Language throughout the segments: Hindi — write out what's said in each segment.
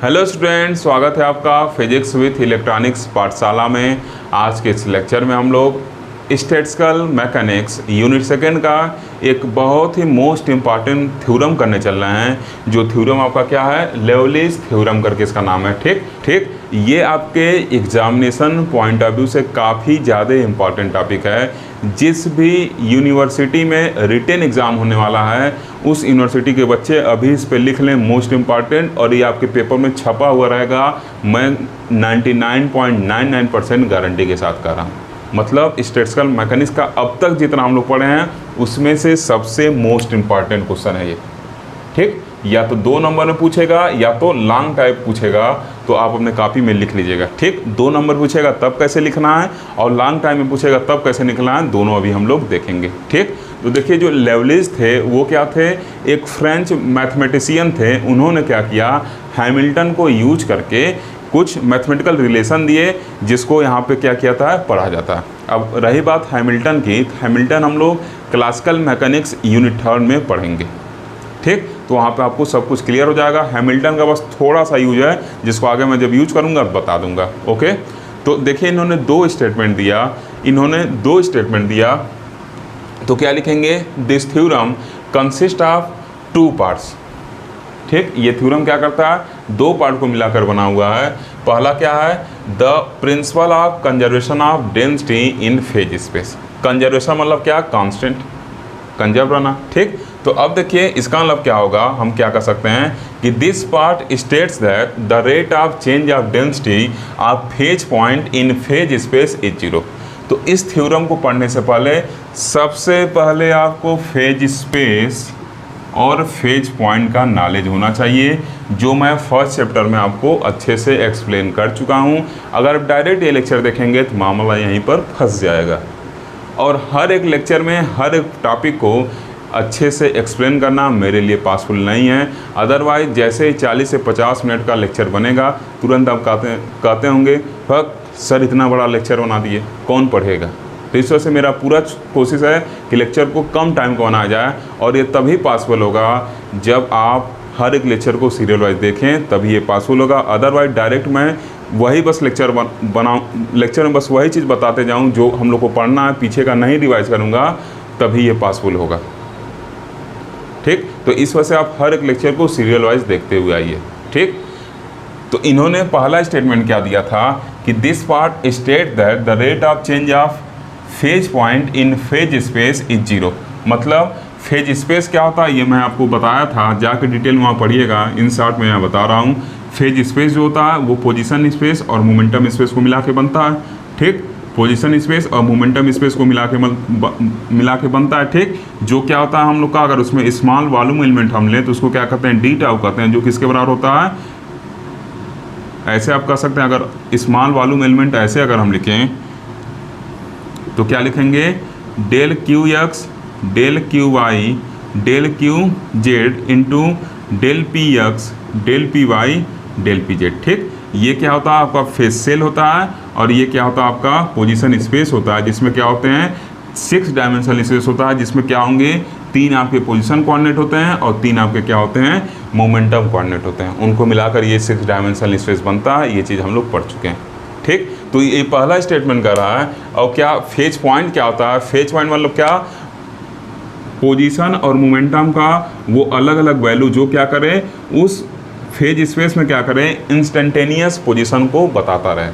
हेलो स्टूडेंट, स्वागत है आपका फिजिक्स विथ इलेक्ट्रॉनिक्स पाठशाला में। आज के इस लेक्चर में हम लोग स्टैटिस्टिकल मैकेनिक्स यूनिट सेकेंड का एक बहुत ही मोस्ट इम्पॉर्टेंट थ्योरम करने चल रहे हैं। जो थ्योरम आपका क्या है, लेवलिस थ्योरम करके इसका नाम है। ठीक ये आपके एग्जामिनेशन पॉइंट ऑफ व्यू से काफ़ी ज़्यादा इम्पॉर्टेंट टॉपिक है। जिस भी यूनिवर्सिटी में रिटेन एग्ज़ाम होने वाला है उस यूनिवर्सिटी के बच्चे अभी इस पे लिख लें मोस्ट इम्पॉर्टेंट, और ये आपके पेपर में छपा हुआ रहेगा। मैं 99.99% गारंटी के साथ कह रहा हूँ। मतलब स्टैटिस्टिकल मैकेनिक्स का अब तक जितना हम लोग पढ़े हैं उसमें से सबसे मोस्ट इम्पॉर्टेंट क्वेश्चन है ये। ठीक, या तो 2 नंबर में पूछेगा या तो लॉन्ग टाइप पूछेगा, तो आप अपने कॉपी में लिख लीजिएगा। ठीक, 2 नंबर पूछेगा तब कैसे लिखना है और लॉन्ग टाइम में पूछेगा तब कैसे लिखना है, दोनों अभी हम लोग देखेंगे। ठीक, तो देखिए जो लेवलिस थे वो क्या थे, एक फ्रेंच मैथमेटिशियन थे। उन्होंने क्या किया, हैमिल्टन को यूज करके कुछ मैथमेटिकल रिलेशन दिए जिसको यहाँ पे क्या किया था, पढ़ा जाता है। अब रही बात हैमिल्टन की, हैमिल्टन हम लोग क्लासिकल मैकेनिक्स यूनिट 3 में पढ़ेंगे। ठीक, तो वहाँ पे आपको सब कुछ क्लियर हो जाएगा। हैमिल्टन का बस थोड़ा सा यूज है जिसको आगे मैं जब यूज करूँगा बता दूंगा। ओके, तो देखिए इन्होंने 2 स्टेटमेंट दिया। तो क्या लिखेंगे, this theorem consist of 2 parts. ठीक, ये थ्योरम क्या करता है, 2 पार्ट को मिलाकर बना हुआ है। पहला क्या है, the principle of conservation of density in phase space. Conservation मतलब क्या, कांस्टेंट, कंजर्व रहना। ठीक, तो अब देखिए इसका मतलब क्या होगा, हम क्या कर सकते हैं कि this part states that the rate of change of density of phase point in phase space is 0। तो इस थ्योरम को पढ़ने से पहले सबसे पहले आपको फेज स्पेस और फेज पॉइंट का नॉलेज होना चाहिए, जो मैं फर्स्ट चैप्टर में आपको अच्छे से एक्सप्लेन कर चुका हूँ। अगर आप डायरेक्ट ये लेक्चर देखेंगे तो मामला यहीं पर फंस जाएगा। और हर एक लेक्चर में हर एक टॉपिक को अच्छे से एक्सप्लेन करना मेरे लिए पॉसिबल नहीं है। अदरवाइज जैसे ही 40 से 50 मिनट का लेक्चर बनेगा तुरंत आप कहते होंगे सर इतना बड़ा लेक्चर बना दिए, कौन पढ़ेगा। तो इस वजह से मेरा पूरा कोशिश है कि लेक्चर को कम टाइम को बनाया जाए, और ये तभी पॉसिबल होगा जब आप हर एक लेक्चर को सीरियल वाइज देखें, तभी ये पॉसिबल होगा। अदरवाइज डायरेक्ट मैं वही बस लेक्चर लेक्चर में बस वही चीज़ बताते जाऊं जो हम लोग को पढ़ना है, पीछे का नहीं रिवाइज करूंगा, तभी ये पॉसिबल होगा। ठीक, तो इस वजह से आप हर एक लेक्चर को सीरियल वाइज देखते हुए आइए। ठीक, तो इन्होंने पहला स्टेटमेंट क्या दिया था कि this part state that the rate of change of phase point in phase space is 0। मतलब फेज स्पेस क्या होता है ये मैं आपको बताया था, जाके डिटेल में वहाँ पढ़िएगा। इन शॉर्ट में मैं बता रहा हूँ, फेज स्पेस जो होता है वो पोजीशन स्पेस और मोमेंटम स्पेस को मिला के बनता है। ठीक, पोजीशन स्पेस और मोमेंटम स्पेस को मिला के बनता है। ठीक, जो क्या होता है हम लोग का, अगर उसमें स्मॉल वॉल्यूम एलिमेंट हम लें तो उसको क्या कहते हैं, डी टाउ कहते हैं, जो किसके बराबर होता है, ऐसे आप कह सकते हैं। अगर स्मॉल वॉल्यूम एलिमेंट ऐसे अगर हम लिखें तो क्या लिखेंगे, del Q X del Q Y del Q Z into del P X del P Y del P Z. ठीक, ये क्या होता है आपका फेज सेल होता है, और ये क्या होता है आपका पोजीशन स्पेस होता है, जिसमें क्या होते हैं 6 डायमेंशनल स्पेस होता है, जिसमें क्या होंगे 3 आपके पोजीशन कोऑर्डिनेट होते हैं और 3 आपके क्या होते हैं, मोमेंटम कोऑर्डिनेट होते हैं। उनको मिलाकर ये 6 डायमेंशनल स्पेस बनता है। ये चीज़ हम लोग पढ़ चुके हैं। ठीक, तो ये पहला स्टेटमेंट कर रहा है। और क्या फेज पॉइंट क्या होता है, फेज पॉइंट मतलब क्या, पोजीशन और मोमेंटम का वो अलग अलग वैल्यू जो क्या करें उस फेज स्पेस में क्या करें, इंस्टेंटेनियस पोजीशन को बताता रहे।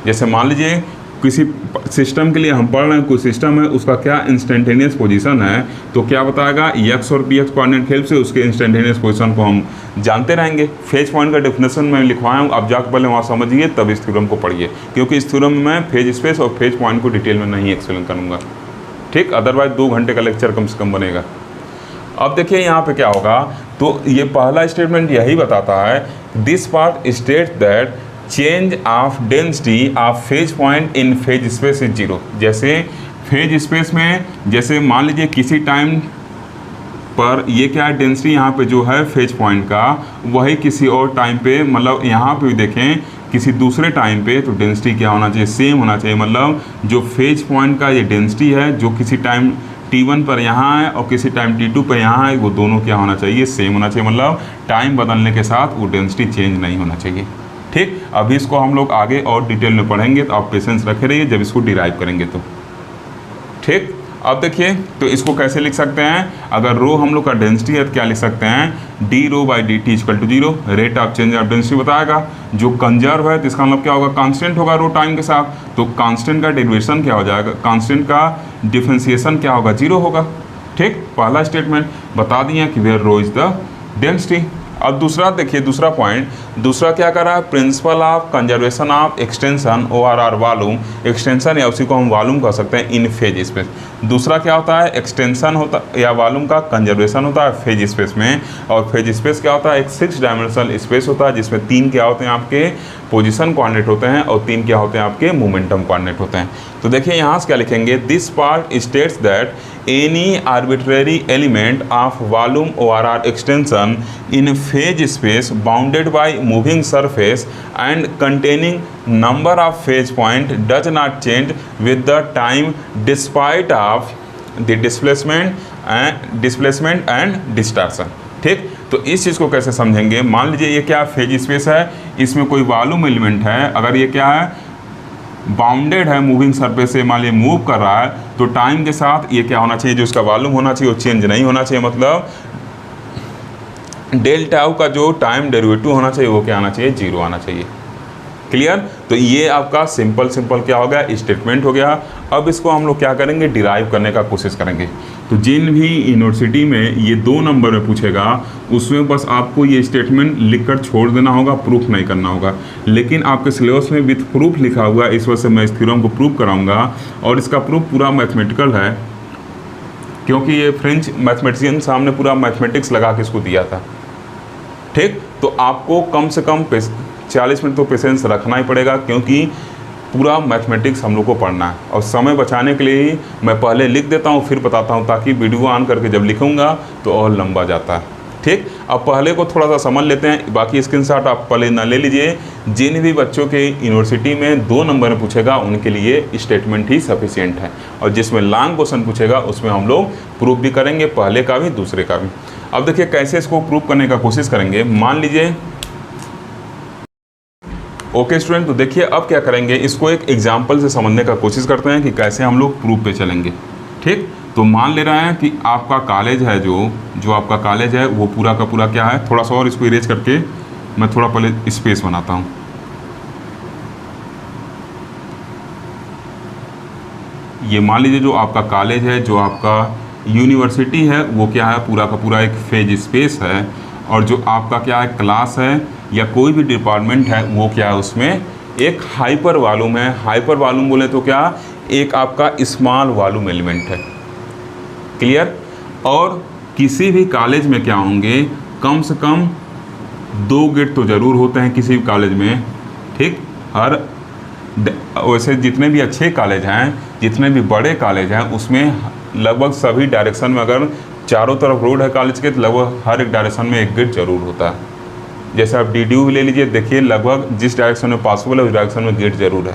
जैसे मान लीजिए किसी सिस्टम के लिए हम पढ़ रहे हैं, कोई सिस्टम है उसका क्या इंस्टेंटेनियस पोजीशन है, तो क्या बताएगा, एक्स और पी एक्स कोऑर्डिनेट हेल्प से उसके इंस्टेंटेनियस पोजीशन को हम जानते रहेंगे। फेज पॉइंट का डेफिनेशन मैं लिखवाया हूँ, अब जाकर पहले वहाँ समझिए तब इस थ्योरम को पढ़िए, क्योंकि इस थ्योरम में मैं फेज स्पेस और फेज पॉइंट को डिटेल में नहीं एक्सप्लेन करूँगा। ठीक, अदरवाइज 2 घंटे का लेक्चर कम से कम बनेगा। अब देखिए यहाँ पे क्या होगा, तो ये पहला स्टेटमेंट यही बताता है, this part state that change of density of phase point in phase space is 0। जैसे फेज स्पेस में, जैसे मान लीजिए किसी टाइम पर ये क्या है, डेंसिटी यहाँ पे जो है फेज पॉइंट का, वही किसी और टाइम पे, मतलब यहाँ पे भी देखें किसी दूसरे टाइम पे, तो डेंसिटी क्या होना चाहिए, सेम होना चाहिए। मतलब जो फेज पॉइंट का ये डेंसिटी है जो किसी टाइम T1 पर यहाँ है और किसी टाइम T2 पर यहाँ है, वो दोनों क्या होना चाहिए, सेम होना चाहिए, मतलब टाइम बदलने के साथ वो डेंसिटी चेंज नहीं होना चाहिए। ठीक, अभी इसको हम लोग आगे और डिटेल में पढ़ेंगे, तो आप पेशेंस रखे रहिए जब इसको डिराइव करेंगे तो। ठीक, अब देखिए तो इसको कैसे लिख सकते हैं, अगर रो हम लोग का डेंसिटी है तो क्या लिख सकते हैं, D rho by D T equal to 0, rate of change of density बताएगा। जो कंजर्व है तो इसका मतलब क्या होगा, कांस्टेंट होगा रो टाइम के साथ, तो कांस्टेंट का डेरिवेशन क्या हो जाएगा, कांस्टेंट का डिफरेंशिएशन क्या होगा, 0 होगा। ठीक, पहला स्टेटमेंट बता दिए कि where rho is the density. अब दूसरा देखिए, दूसरा पॉइंट, दूसरा क्या कर रहा है, principle of conservation of extension ORR volume, extension या उसी को हम वॉल्यूम कह सकते हैं इन फेज स्पेस। दूसरा क्या होता है, एक्सटेंशन होता या वॉल्यूम का कंजर्वेशन होता है फेज स्पेस में, और फेज स्पेस क्या होता है, एक 6 डायमेंशनल स्पेस होता है जिसमें 3 क्या होते हैं आपके पोजीशन कोऑर्डिनेट होते हैं और 3 क्या होते हैं आपके मोमेंटम कोऑर्डिनेट होते हैं। तो देखिए यहाँ से क्या लिखेंगे, this part states that any arbitrary element of volume ORR extension in phase space bounded by moving surface and containing number of phase point does not change with the time despite of the displacement and distortion। ठीक, तो इस चीज़ को कैसे समझेंगे, मान लीजिए ये क्या फेज स्पेस है, इसमें कोई वॉल्यूम एलिमेंट है, अगर ये क्या है बाउंडेड है मूविंग सरफेस से, मान लीजिए मूव कर रहा है, तो टाइम के साथ ये क्या होना चाहिए, जो इसका वॉल्यूम होना चाहिए वो चेंज नहीं होना चाहिए, मतलब डेल टाउ का जो टाइम डेरिवेटिव होना चाहिए वो क्या आना चाहिए, 0 आना चाहिए। क्लियर, तो ये आपका सिंपल क्या हो गया, स्टेटमेंट हो गया। अब इसको हम लोग क्या करेंगे, डिराइव करने का कोशिश करेंगे। तो जिन भी यूनिवर्सिटी में ये 2 नंबर में पूछेगा उसमें बस आपको ये स्टेटमेंट लिखकर छोड़ देना होगा, प्रूफ नहीं करना होगा। लेकिन आपके सिलेबस में विथ प्रूफ लिखा हुआ है, इस वजह से मैं इस थ्योरम को प्रूव कराऊंगा, और इसका प्रूफ पूरा मैथमेटिकल है, क्योंकि ये फ्रेंच मैथमेटिशियन सामने पूरा मैथमेटिक्स लगा के इसको दिया था। ठीक, तो आपको कम से कम 40 मिनट तो पेशेंस रखना ही पड़ेगा, क्योंकि पूरा मैथमेटिक्स हम लोग को पढ़ना है। और समय बचाने के लिए ही मैं पहले लिख देता हूँ फिर बताता हूँ, ताकि वीडियो ऑन करके जब लिखूँगा तो और लंबा जाता है। ठीक, अब पहले को थोड़ा सा समझ लेते हैं, बाकी स्क्रीनशॉट आप पहले ना ले लीजिए। जिन भी बच्चों के यूनिवर्सिटी में 2 नंबर में पूछेगा उनके लिए स्टेटमेंट ही सफिशिएंट है, और जिसमें लॉन्ग क्वेश्चन पूछेगा उसमें हम लोग प्रूफ भी करेंगे, पहले का भी दूसरे का भी। अब देखिए कैसे इसको प्रूफ करने का कोशिश करेंगे। मान लीजिए ओके स्टूडेंट, तो देखिए अब क्या करेंगे, इसको एक एग्जाम्पल से समझने का कोशिश करते हैं कि कैसे हम लोग प्रूफ पे चलेंगे। ठीक, तो मान ले रहे हैं कि आपका कॉलेज है, जो आपका कॉलेज है वो पूरा का पूरा क्या है, थोड़ा सा और इसको इरेज करके मैं थोड़ा पहले स्पेस बनाता हूँ। ये मान लीजिए जो आपका कॉलेज है, जो आपका यूनिवर्सिटी है, वो क्या है, पूरा का पूरा एक फेज स्पेस है, और जो आपका क्या है क्लास है या कोई भी डिपार्टमेंट है वो क्या है, उसमें एक हाइपर वॉल्यूम है। हाइपर वॉल्यूम बोले तो क्या, एक आपका स्मॉल वॉल्यूम एलिमेंट है। क्लियर, और किसी भी कॉलेज में क्या होंगे, कम से कम 2 गेट तो ज़रूर होते हैं किसी भी कॉलेज में। ठीक, हर वैसे जितने भी अच्छे कॉलेज हैं, जितने भी बड़े कॉलेज हैं, उसमें लगभग सभी डायरेक्शन में, अगर चारों तरफ रोड है कॉलेज के, तो लगभग हर एक डायरेक्शन में एक गेट जरूर होता है। जैसे आप DDU ले लीजिए, देखिए लगभग जिस डायरेक्शन में पॉसिबल है उस डायरेक्शन में गेट जरूर है।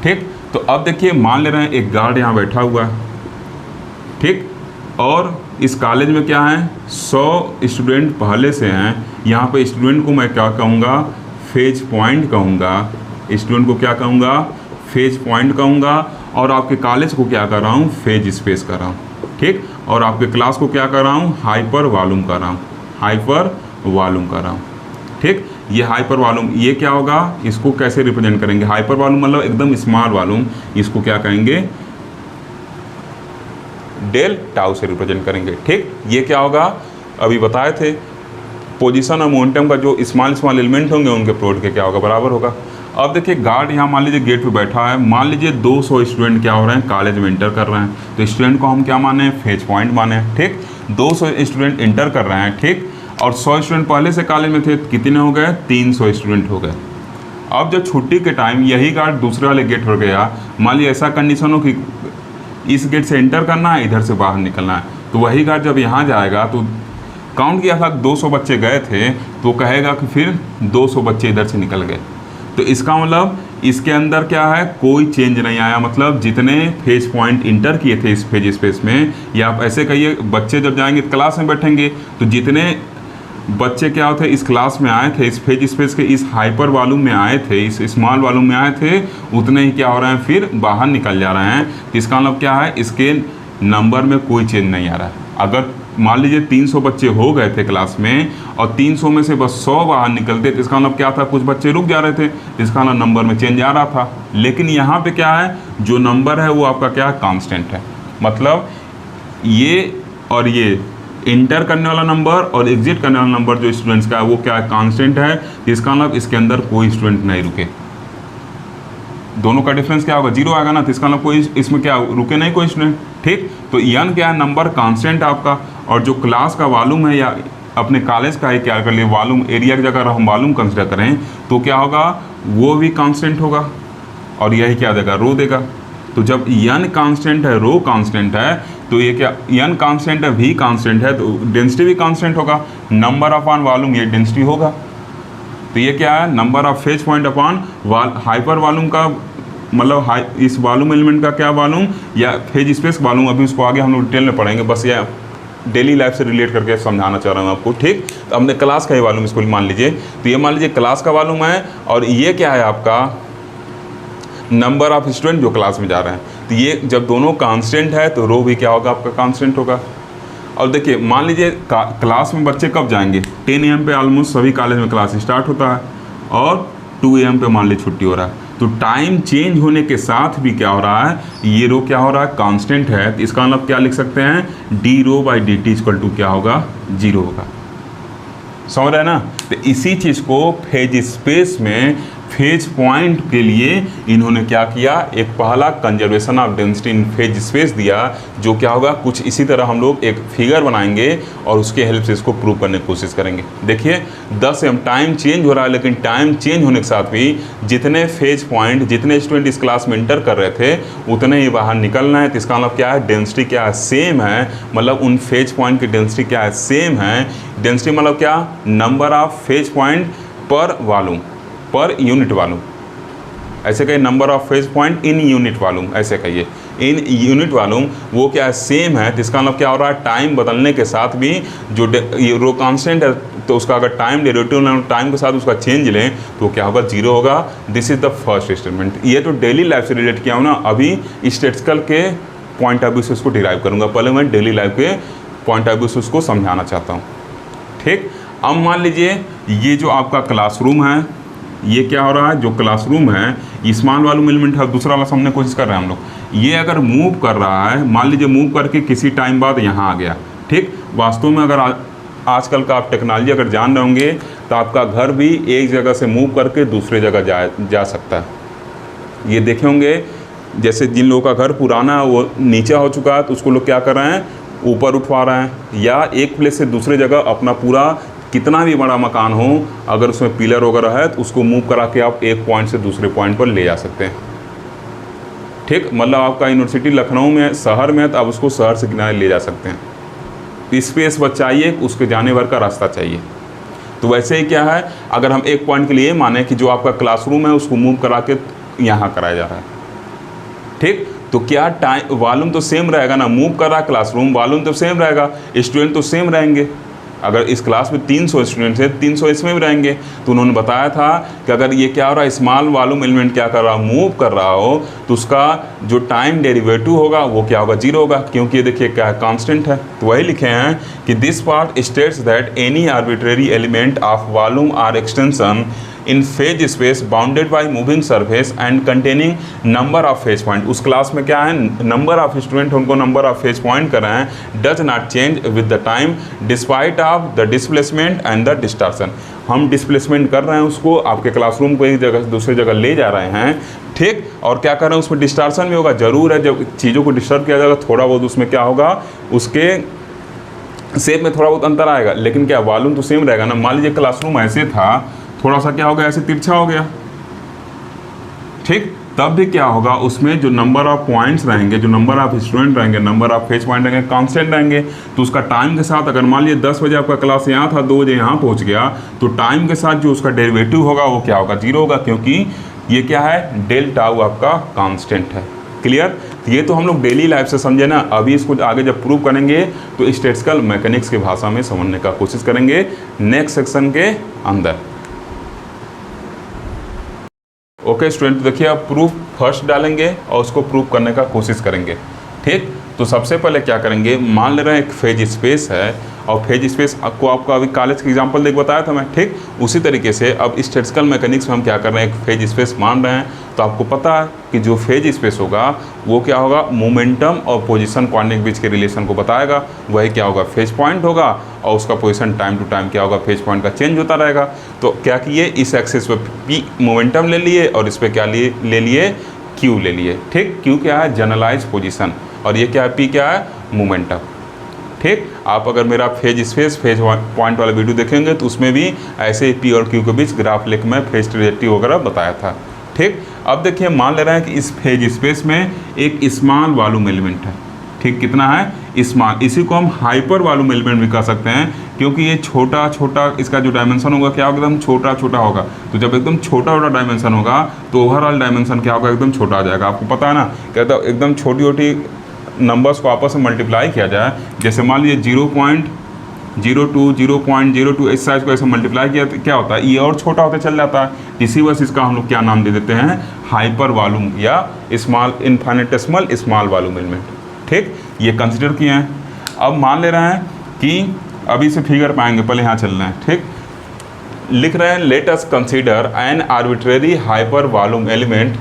ठीक, तो अब देखिए मान ले रहे हैं एक गार्ड यहाँ बैठा हुआ है। ठीक, और इस कॉलेज में क्या है, 100 स्टूडेंट पहले से हैं। यहाँ पे स्टूडेंट को मैं क्या कहूँगा, फेज पॉइंट कहूँगा। स्टूडेंट को क्या कहूँगा, फेज पॉइंट कहूँगा, और आपके कॉलेज को क्या कर रहा हूँ, फेज स्पेस कर रहा हूँ। ठीक, और आपके क्लास को क्या कर रहा हूँ, हाइपर वॉल्यूम कर रहा हूँ, हाइपर वॉल्यूम कर रहा हूँ। ठीक, ये हाइपर वॉल्यूम, ये क्या होगा, इसको कैसे रिप्रेजेंट करेंगे, हाइपर वॉल्यूम मतलब एकदम स्मॉल वॉल्यूम, इसको क्या कहेंगे, डेल टाउ से रिप्रेजेंट करेंगे। ठीक, ये क्या होगा, अभी बताए थे, पोजीशन और मोमेंटम का जो स्मॉल एलिमेंट होंगे उनके प्रोडक्ट के क्या होगा, बराबर होगा। अब देखिए गार्ड यहाँ मान लीजिए गेट पे बैठा है, मान लीजिए 200 स्टूडेंट क्या हो रहे हैं, कॉलेज में इंटर कर रहे हैं, तो स्टूडेंट को हम क्या माने, फेज पॉइंट माने। ठीक, 200 स्टूडेंट इंटर कर रहे हैं। ठीक, और 100 स्टूडेंट पहले से कॉलेज में थे, कितने हो गए, 300 स्टूडेंट हो गए। अब जब छुट्टी के टाइम यही गार्ड दूसरे वाले गेट पर गया, मान लीजिए ऐसा कंडीशन हो कि इस गेट से एंटर करना है, इधर से बाहर निकलना है, तो वही गार्ड जब यहाँ जाएगा तो काउंट किया था 200 बच्चे गए थे, तो कहेगा कि फिर 200 बच्चे इधर से निकल गए। तो इसका मतलब इसके अंदर क्या है, कोई चेंज नहीं आया, मतलब जितने फेज पॉइंट इंटर किए थे इस फेज स्पेस में, या आप ऐसे कहिए बच्चे जब जाएंगे क्लास में बैठेंगे तो जितने बच्चे क्या होते इस क्लास में आए थे, इस फेज स्पेस के इस हाइपर वॉल्यूम में आए थे, इस स्मॉल वॉल्यूम में आए थे, उतने ही क्या हो रहे हैं फिर बाहर निकल जा रहे हैं। इसका मतलब क्या है, इसके नंबर में कोई चेंज नहीं आ रहा है। अगर मान लीजिए 300 बच्चे हो गए थे क्लास में और 300 में से बस 100 बाहर निकलते तो इसका मतलब क्या था, कुछ बच्चे रुक जा रहे थे, इसका मतलब नंबर में चेंज आ रहा था। लेकिन यहाँ पे क्या है, जो नंबर है वो आपका क्या है, कांस्टेंट है। मतलब ये और ये इंटर करने वाला नंबर और एग्जिट करने वाला नंबर जो स्टूडेंट्स का है वो क्या है, कांस्टेंट है। इसका मतलब इसके अंदर कोई स्टूडेंट नहीं रुके। दोनों का डिफरेंस क्या होगा, 0 आएगा ना, तो इसका मतलब कोई इसमें क्या रुके नहीं कोई स्टूडेंट। ठीक, तो n क्या है, नंबर कांस्टेंट आपका, और जो क्लास का वॉल्यूम है या अपने कॉलेज का है क्या कर लिए वॉल्यूम, एरिया की जगह हम वॉल्यूम कंसिडर करें तो क्या होगा, वो भी कांस्टेंट होगा और यही क्या देगा, रो देगा। तो जब n कांस्टेंट है, रो कांस्टेंट है, तो ये क्या n कांस्टेंट है, v कांस्टेंट है, तो डेंसिटी भी कांस्टेंट होगा, नंबर अपॉन वॉल्यूम ये डेंसिटी होगा। तो ये क्या है, number of phase point upon hyper volume का मतलब इस वॉल्यूम एलिमेंट का क्या वॉल्यूम या फेज स्पेस वॉल्यूम, अभी उसको आगे हम लोग डिटेल में पढ़ेंगे, बस ये डेली लाइफ से रिलेट करके समझाना चाह रहा हूँ आपको। ठीक, तो हमने क्लास का ही वॉल्यूम इसको मान लीजिए, तो ये मान लीजिए क्लास का वॉल्यूम है और ये क्या है आपका नंबर ऑफ स्टूडेंट जो क्लास में जा रहे हैं। तो ये जब दोनों कांस्टेंट है तो रो भी क्या होगा आपका, कांस्टेंट होगा। और देखिए मान लीजिए क्लास में बच्चे कब जाएंगे, 10 AM पे ऑलमोस्ट सभी कॉलेज में क्लास स्टार्ट होता है और 2 AM पे मान लीजिए छुट्टी हो रहा है। तो टाइम चेंज होने के साथ भी क्या हो रहा है, ये रो क्या हो रहा है, कांस्टेंट है। तो इसका मतलब क्या लिख सकते हैं, D rho by D T equal to क्या होगा, 0 होगा। समझ रहे हैं ना। तो इसी चीज़ को फेज स्पेस में फेज पॉइंट के लिए इन्होंने क्या किया, एक पहला conservation of density in phase space दिया, जो क्या होगा कुछ इसी तरह हम लोग एक फिगर बनाएंगे और उसके हेल्प से इसको प्रूव करने की कोशिश करेंगे। देखिए 10 AM टाइम चेंज हो रहा है, लेकिन टाइम चेंज होने के साथ भी जितने फेज पॉइंट, जितने स्टूडेंट इस क्लास में इंटर कर रहे थे उतने ही बाहर निकलना है। तो इसका मतलब क्या है, डेंसिटी क्या है, सेम है, मतलब उन फेज पॉइंट की डेंसिटी क्या है, सेम है। डेंसिटी मतलब क्या, नंबर ऑफ फेज पॉइंट पर वॉल्यूम, पर यूनिट वॉल्यूम, ऐसे कहिए number of phase point in unit volume, ऐसे कहिए इन यूनिट वॉल्यूम, वो क्या है, सेम है। तो इसका मतलब क्या हो रहा है, टाइम बदलने के साथ भी जो रो कांस्टेंट है तो उसका अगर टाइम डेरिवेटिव टाइम के साथ उसका चेंज लें तो क्या होगा, 0 होगा। This is the first statement. ये तो डेली लाइफ से रिलेट किया हूँ ना, अभी स्टैटिस्टिकल के पॉइंट ऑफ व्यू से उसको डिराइव करूँगा, पहले मैं डेली लाइफ के पॉइंट ऑफ व्यू से उसको समझाना चाहता हूँ। ठीक, अब मान लीजिए ये जो आपका क्लासरूम है, ये क्या हो रहा है, जो क्लासरूम है स्मॉल वॉल्यूम एलिमेंट है, दूसरा वाला सामने कोशिश कर रहे हैं हम लोग। ये अगर मूव कर रहा है, मान लीजिए मूव करके किसी टाइम बाद यहाँ आ गया। ठीक, वास्तव में अगर आजकल का आप टेक्नोलॉजी अगर जान रहे होंगे तो आपका घर भी एक जगह से मूव करके दूसरे जगह जा सकता है। ये देखे होंगे, जैसे जिन लोगों का घर पुराना है वो नीचे हो चुका है तो उसको लोग क्या कर रहे हैं, ऊपर उठवा रहे हैं, या एक प्लेस से दूसरे जगह अपना पूरा कितना भी बड़ा मकान हो अगर उसमें पिलर वगैरह है तो उसको मूव करा के आप एक पॉइंट से दूसरे पॉइंट पर ले जा सकते हैं। ठीक, मतलब आपका यूनिवर्सिटी लखनऊ में शहर में है तो आप उसको शहर से किनारे ले जा सकते हैं। स्पेस बस चाहिए, उसके जाने भर का रास्ता चाहिए। तो वैसे ही क्या है, अगर हम एक पॉइंट के लिए माने कि जो आपका क्लासरूम है उसको मूव करा के यहाँ कराया जा रहा है। ठीक, तो क्या टाइम वॉल्यूम तो सेम रहेगा ना, मूव कर रहा है क्लासरूम, वॉल्यूम तो सेम रहेगा, स्टूडेंट तो सेम रहेंगे। अगर इस क्लास में 300 स्टूडेंट्स हैं, 300 इसमें भी रहेंगे। तो उन्होंने बताया था कि अगर ये क्या हो रहा है, स्मॉल वॉल्यूम एलिमेंट क्या कर रहा हो, मूव कर रहा हो, तो उसका जो टाइम डेरिवेटिव होगा वो क्या होगा, 0 होगा, क्योंकि ये देखिए क्या है, कांस्टेंट है। तो वही लिखे हैं कि this part states that any arbitrary element of volume or extension in phase space bounded by moving surface and containing number of phase point. उस क्लास में क्या है, नंबर ऑफ स्टूडेंट उनको नंबर ऑफ फेज पॉइंट कर रहे हैं, does not change with the time despite of the displacement and the distortion. हम डिस्प्लेसमेंट कर रहे हैं, उसको आपके क्लासरूम को एक जगह से दूसरी जगह ले जा रहे हैं। ठीक, और क्या कर रहे हैं, उसमें डिस्टॉर्शन भी होगा, जरूर है। जब चीज़ों को डिस्टर्ब किया जाएगा थोड़ा बहुत उसमें क्या होगा, उसके शेप में थोड़ा बहुत अंतर आएगा, लेकिन क्या वॉल्यूम तो सेम रहेगा ना। मान लीजिए क्लासरूम ऐसे था, थोड़ा सा क्या हो गया, ऐसे तिरछा हो गया। ठीक, तब भी क्या होगा, उसमें जो नंबर ऑफ पॉइंट्स रहेंगे, जो नंबर ऑफ स्टूडेंट रहेंगे, नंबर ऑफ फेज पॉइंट रहेंगे, कांस्टेंट रहेंगे। तो उसका टाइम के साथ, अगर मान लीजिए 10 बजे आपका क्लास यहाँ था, 2 बजे यहाँ पहुँच गया, तो टाइम के साथ जो उसका डेरिवेटिव होगा वो क्या होगा, 0 होगा, क्योंकि ये क्या है, डेल टाउ आपका कांस्टेंट है। क्लियर? ये तो हम लोग डेली लाइफ से समझे ना, अभी इसको आगे जब प्रूव करेंगे तो स्टैटिस्टिकल मैकेनिक्स की भाषा में समझने का कोशिश करेंगे नेक्स्ट सेक्शन के अंदर। ओके स्टूडेंट, देखिए आप प्रूफ फर्स्ट डालेंगे और उसको प्रूव करने का कोशिश करेंगे। ठीक, तो सबसे पहले क्या करेंगे, मान ले रहे हैं एक फेज स्पेस है और फेज स्पेस आपको अभी कॉलेज का एग्जांपल देख बताया था मैं। ठीक, उसी तरीके से अब स्टैटिस्टिकल मैकेनिक्स में हम क्या कर रहे हैं, एक फेज स्पेस मान रहे हैं। तो आपको पता है कि जो फेज स्पेस होगा वो क्या होगा, मोमेंटम और पोजीशन क्वांटिटी के बीच के रिलेशन को बताएगा। वही क्या होगा, फेज पॉइंट होगा और उसका पोजीशन टाइम टू टाइम क्या होगा, फेज पॉइंट का चेंज होता रहेगा। तो क्या किए, इस एक्सिस पे पी मोमेंटम ले लिए और इस पर क्या ले लिए, क्यू ले लिए। ठीक, क्यू क्या है, जनरलाइज पोजीशन, और ये क्या है, पी क्या है, मोमेंटम। ठीक, आप अगर मेरा फेज स्पेस फेज पॉइंट वाला वीडियो देखेंगे तो उसमें भी ऐसे पी और क्यू के बीच ग्राफ लिख में फेज ट्रेजेक्टरी वगैरह बताया था। ठीक, अब देखिए मान ले रहे हैं कि इस फेज स्पेस में एक स्मॉल वॉल्यूम एलिमेंट है। ठीक, कितना है, स्मॉल, इसी को हम हाइपर वॉल्यूम एलिमेंट भी कह सकते हैं, क्योंकि ये छोटा छोटा इसका जो डायमेंशन होगा क्या होगा, एकदम छोटा छोटा होगा। तो जब एकदम छोटा छोटा डायमेंशन होगा तो ओवरऑल डायमेंशन क्या होगा, एकदम छोटा आ जाएगा। आपको पता है ना, कहता है एकदम छोटी छोटी नंबर्स को आपस में मल्टीप्लाई किया जाए, जैसे मान लीजिए 0.02 0.02 इस साइज को ऐसे मल्टीप्लाई किया तो क्या होता है, ये और छोटा होते चल जाता है। इसी वजह से इसका हम लोग क्या नाम दे देते हैं, हाइपर वॉल्यूम या small infinitesimal small volume element. ठीक, ये कंसिडर किए हैं। अब मान ले रहे हैं कि अभी से फिगर पाएंगे, पहले यहाँ चल रहे हैं। ठीक, लिख रहे हैं let us consider an arbitrary hyper volume element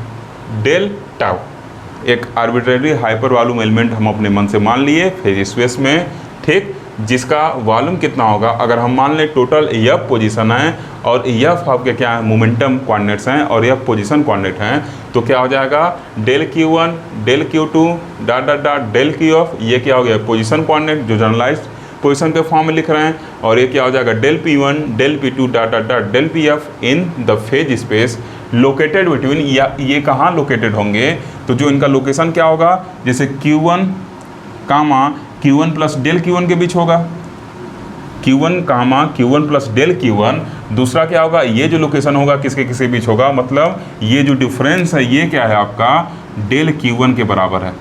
del tau. एक आर्बिट्रेरी हाइपर वॉल्यूम एलिमेंट हम अपने मन से मान लिए फेज स्पेस में। ठीक, जिसका वॉल्यूम कितना होगा, अगर हम मान लें टोटल एफ पोजीशन है और एफ आपके क्या है, मोमेंटम कोऑर्डिनेट्स हैं और एफ पोजीशन कोऑर्डिनेट हैं, तो क्या हो जाएगा, del Q1 del Q2 dot dot dot del Qf। ये क्या हो गया, पोजीशन कोऑर्डिनेट जो जनरलाइज्ड पोजीशन के फॉर्म में लिख रहे हैं, और ये क्या हो जाएगा, del P1 del P2 dot dot dot del Pf in the phase space located between, या ये कहाँ लोकेटेड होंगे, तो जो इनका लोकेशन क्या होगा, जैसे Q1 कामा Q1 प्लस डेल Q1 के बीच होगा, Q1 कामा Q1 प्लस डेल Q1। दूसरा क्या होगा, ये जो लोकेशन होगा किसके बीच होगा, मतलब ये जो डिफरेंस है ये क्या है आपका, डेल Q1 के बराबर है।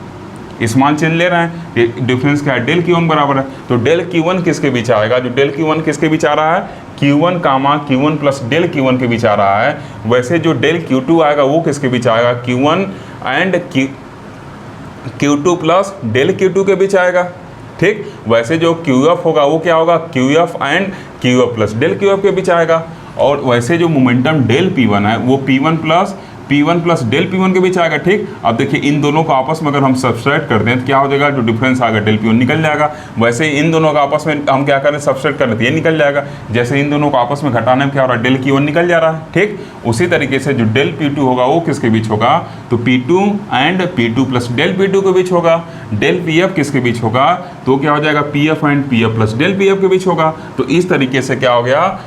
स्मॉल चेंज ले रहे हैं, डिफरेंस क्या है, डेल Q1 बराबर है। तो डेल Q1 किसके बीच आएगा, जो डेल Q1 किसके बीच आ रहा है, Q1 कामा Q1 प्लस डेल Q1 के बीच आ रहा है। वैसे जो डेल Q2 आएगा वो किसके बीच आएगा, Q1 and Q2 plus del Q2 के बीच आएगा। ठीक, वैसे जो Qf होगा वो क्या होगा, Qf and Qf plus del Qf के बीच आएगा। और वैसे जो मोमेंटम डेल P1 है वो P1 प्लस डेल P1 के बीच आएगा। ठीक, अब देखिए इन दोनों को आपस में अगर हम सब्सट्रैक्ट करते हैं तो क्या हो जाएगा, जो डिफरेंस आएगा डेल P1 निकल जाएगा। वैसे इन दोनों का आपस में हम क्या करें, सब्सट्रैक्ट करते हैं, ये निकल जाएगा। जैसे इन दोनों को आपस में घटाने में क्या हो रहा है, डेल Q1 निकल जा रहा है। ठीक, उसी तरीके से जो डेल P2 होगा वो किसके बीच होगा, तो P2 and P2 plus del P2 के बीच होगा। डेल Pf किसके बीच होगा, तो क्या हो जाएगा, Pf and Pf plus del Pf के बीच होगा। तो इस तरीके से क्या हो गया,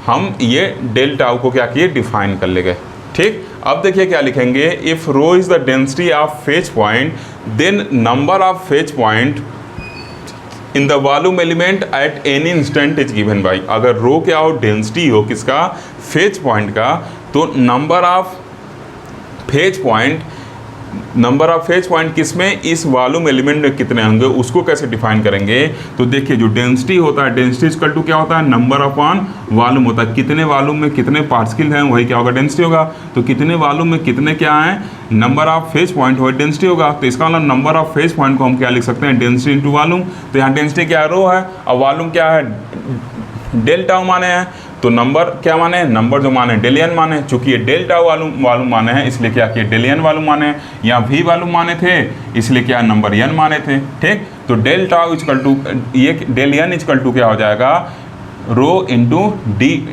हम ये डेल टाउ को क्या किए, डिफाइन कर ले गए। ठीक, अब देखिए क्या लिखेंगे, if rho is the density of phase point then number of phase point in the volume element at any instant is given by. अगर रो क्या हो, डेंसिटी हो किसका, फेज पॉइंट का, तो नंबर ऑफ फेज पॉइंट किसमें, इस वॉल्यूम एलिमेंट में कितने होंगे, उसको कैसे डिफाइन करेंगे। तो देखिए जो डेंसिटी होता है, डेंसिटी इक्वल टू क्या होता है, नंबर अपॉन वॉल्यूम होता है। कितने वॉल्यूम में कितने पार्टिकल हैं वही क्या होगा, डेंसिटी होगा। तो कितने वॉल्यूम में कितने क्या हैं, नंबर ऑफ फेज पॉइंट हो, डेंसिटी होगा। तो इसका मतलब नंबर ऑफ फेज पॉइंट को हम क्या लिख सकते हैं, डेंसिटी इंटू वॉल्यूम। तो यहाँ डेंसिटी क्या है, रो है, और वॉल्यूम क्या है, डेल टाउ माने हैं। तो नंबर क्या माने, नंबर जो माने डेल एन माने, चूंकि ये डेल टाउ वॉल्यूम माने हैं इसलिए क्या किया, डेल एन वॉल्यूम माने हैं। यहाँ वी वॉल्यूम माने थे इसलिए क्या नंबर एन माने थे। ठीक, तो डेल टाउ इक्वल टू, ये डेल एन इक्वल टू क्या हो जाएगा, rho into D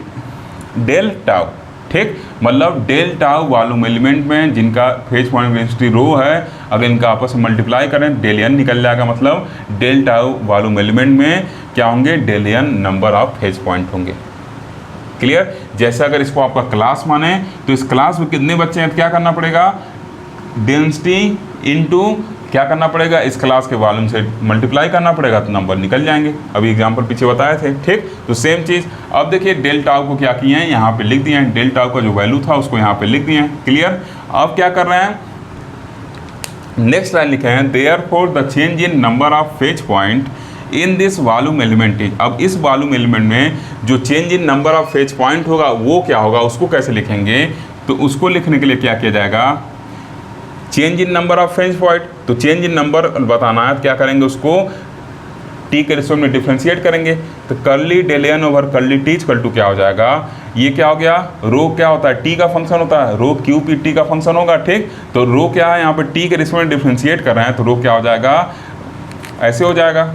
del tau. ठीक, मतलब डेल टाउ वॉल्यूम एलिमेंट में जिनका फेज पॉइंट डेंसिटी रो है, अगर इनका आपस में मल्टीप्लाई करें डेल एन निकल जाएगा। मतलब डेल टाउ वॉल्यूम एलिमेंट में क्या होंगे, del N number of phase point होंगे। क्लियर, जैसे अगर इसको आपका क्लास माने तो इस क्लास में कितने बच्चे हैं, तो क्या करना पड़ेगा, डेंसिटी इंटू क्या करना पड़ेगा, इस क्लास के वॉल्यूम से मल्टीप्लाई करना पड़ेगा तो नंबर निकल जाएंगे। अभी एग्जाम्पल पीछे बताए थे, ठीक। तो सेम चीज़ अब देखिए डेल टाउ को क्या किए हैं, यहाँ पे लिख दिए हैं, डेल टाउ का जो वैल्यू था उसको यहाँ पे लिख दिए हैं। क्लियर। अब क्या कर रहे हैं, नेक्स्ट लाइन लिखे हैं therefore the change in number of phase point in this volume element is. अब इस वॉल्यूम एलिमेंट में जो change in number of phase point होगा वो क्या होगा, उसको कैसे लिखेंगे, तो उसको लिखने के लिए क्या किया जाएगा, change in number of phase point. तो चेंज इन नंबर बताना है, क्या करेंगे, उसको टी के रिस्पेक्ट में डिफ्रेंशिएट करेंगे। तो curly del N over curly T equal to क्या हो जाएगा, ये क्या हो गया, रो क्या होता है, टी का फंक्शन होता है, रो क्यू पी टी का फंक्शन होगा, ठीक। तो रो क्या है, यहाँ पे टी के रिस्पेक्ट में डिफ्रेंशिएट कर रहे हैं तो रो क्या हो जाएगा, ऐसे हो जाएगा,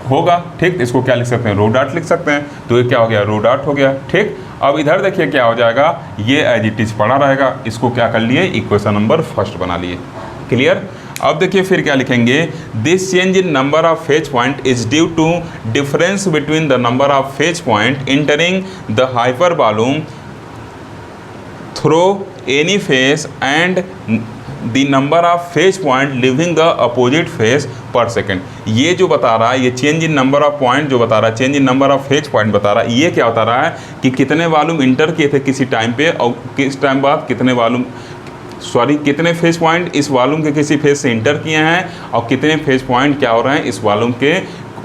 होगा, ठीक। इसको क्या लिख सकते हैं, रो डॉट लिख सकते हैं। तो ये क्या हो गया, रो डॉट हो गया, ठीक। अब इधर देखिए क्या हो जाएगा, ये एज इट इज पड़ा रहेगा, इसको क्या कर लिए, इक्वेशन नंबर फर्स्ट बना लिए। क्लियर। अब देखिए फिर क्या लिखेंगे, this change in number of phase point is due to difference between the number of phase point entering the hyper volume through any phase and the number of phase point living the opposite phase per second. ये जो बता रहा है, ये change in number of point जो बता रहा है, change in number of phase point बता रहा है, ये क्या बता रहा है कि कितने वॉल्यूम इंटर किए थे किसी टाइम पे और किस टाइम बाद कितने वॉल्यूम, सॉरी कितने फेज पॉइंट इस वॉल्यूम के किसी फेज से इंटर किए हैं और कितने फेज पॉइंट क्या हो रहे हैं इस वॉल्यूम के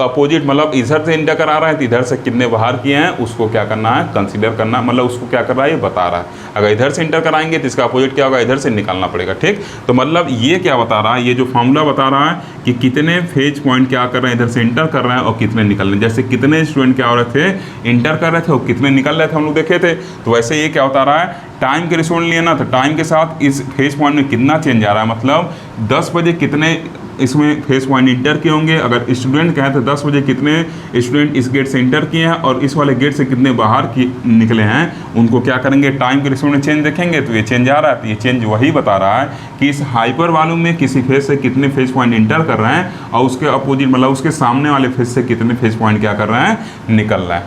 अपोजिट, मतलब इधर से इंटर करा रहा है तो इधर से कितने बाहर किए हैं उसको क्या करना है, कंसीडर करना, मतलब उसको क्या कर रहा है ये बता रहा है। अगर इधर से इंटर कराएंगे तो इसका अपोजिट क्या होगा, इधर से निकालना पड़ेगा, ठीक। तो मतलब ये क्या बता रहा है, ये जो फॉर्मूला बता रहा है कि कितने फेज पॉइंट क्या कर रहे हैं, इधर से इंटर कर रहे हैं और कितने निकल रहे हैं। जैसे कितने स्टूडेंट क्या हो रहे थे, इंटर कर रहे थे और कितने निकल रहे थे हम लोग देखे थे। तो वैसे ये क्या बता रहा है, टाइम के रिस्पेक्ट लिए ना, तो टाइम के साथ इस फेज पॉइंट में कितना चेंज आ रहा है, मतलब 10 बजे कितने इसमें फेज पॉइंट इंटर किए होंगे। अगर स्टूडेंट कहें तो 10 बजे कितने स्टूडेंट इस गेट से इंटर किए हैं और इस वाले गेट से कितने बाहर निकले हैं, उनको क्या करेंगे, टाइम के रिस्पेक्ट में चेंज देखेंगे तो ये चेंज आ रहा है। तो ये चेंज वही बता रहा है कि इस हाइपर वॉल्यूम में किसी फेज से कितने फेज पॉइंट इंटर कर रहे हैं और उसके अपोजिट मतलब उसके सामने वाले फेज से कितने फेज पॉइंट क्या कर रहे हैं, निकल रहा है।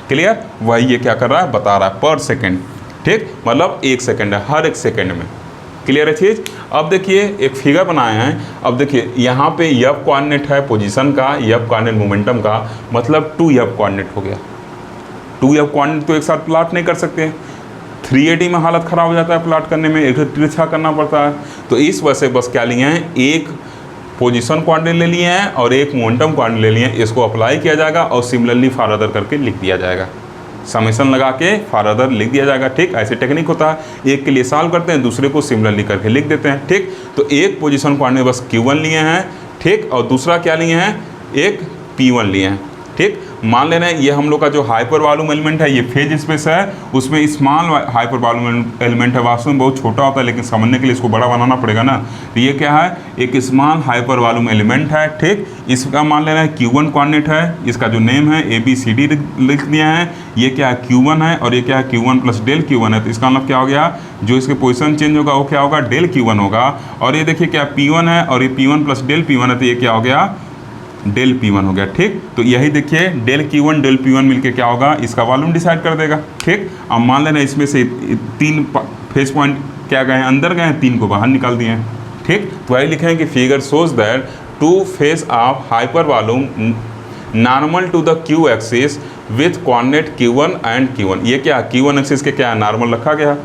क्लियर। वही ये क्या कर रहा है, बता रहा है पर सेकेंड, ठीक, मतलब 1 सेकेंड है, हर 1 सेकेंड में। क्लियर है चीज़। अब देखिए एक फिगर बनाए हैं, अब देखिए यहाँ पे एफ कोऑर्डिनेट है पोजीशन का, एफ कोऑर्डिनेट मोमेंटम का, मतलब 2 एफ कोऑर्डिनेट हो गया। 2 एफ कोऑर्डिनेट तो एक साथ प्लॉट नहीं कर सकते, 380 में हालत ख़राब हो जाता है प्लॉट करने में, एक तिरछा करना पड़ता है। तो इस वजह से बस क्या लिए हैं, एक पोजीशन कोऑर्डिनेट ले लिए हैं और एक मोमेंटम कोऑर्डिनेट ले लिए हैं, इसको अप्लाई किया जाएगा और सिमिलरली फॉर अदर करके लिख दिया जाएगा, समेशन लगा के फॉर अदर लिख दिया जाएगा, ठीक। ऐसे टेक्निक होता है, एक के लिए सॉल्व करते हैं दूसरे को सिमिलरली करके लिख देते हैं, ठीक। तो एक पोजीशन कोऑर्डिनेट बस Q1 लिए हैं, ठीक, और दूसरा क्या लिए हैं, एक P1 लिए हैं, ठीक। मान लेना है ये हम लोग का जो हाइपर वॉल्यूम एलिमेंट है ये फेज स्पेस है, उसमें स्मॉल हाइपर वॉल्यूम एलिमेंट है, वास्तव में बहुत छोटा होता है लेकिन समझने के लिए इसको बड़ा बनाना पड़ेगा ना। तो ये क्या है, एक स्मॉल हाइपर वॉल्यूम एलिमेंट है, ठीक। इसका मान लेना है Q1 कोऑर्डिनेट है, इसका जो नेम है ABCD लिख दिया है, ये क्या है Q1 है और ये क्या है Q1 प्लस डेल Q1 है। तो इसका मतलब क्या हो गया, जो इसके पोजीशन चेंज होगा वो क्या होगा, डेल Q1 होगा। और ये देखिए क्या P1 है और ये P1 प्लस डेल P1 है, तो ये क्या हो गया, डेल P1 हो गया, ठीक। तो यही देखिए डेल Q1 डेल P1 मिलके क्या होगा, इसका वॉल्यूम डिसाइड कर देगा, ठीक। अब मान लेना इसमें से 3 फेज पॉइंट क्या गए हैं, अंदर गए हैं, 3 को बाहर निकाल दिए हैं, ठीक। तो वही लिखे हैं कि figure shows that 2 phase of hyper volume normal to the Q axis with coordinate Q1 and Q1। ये क्या Q1 एक्सिस के क्या नॉर्मल रखा गया,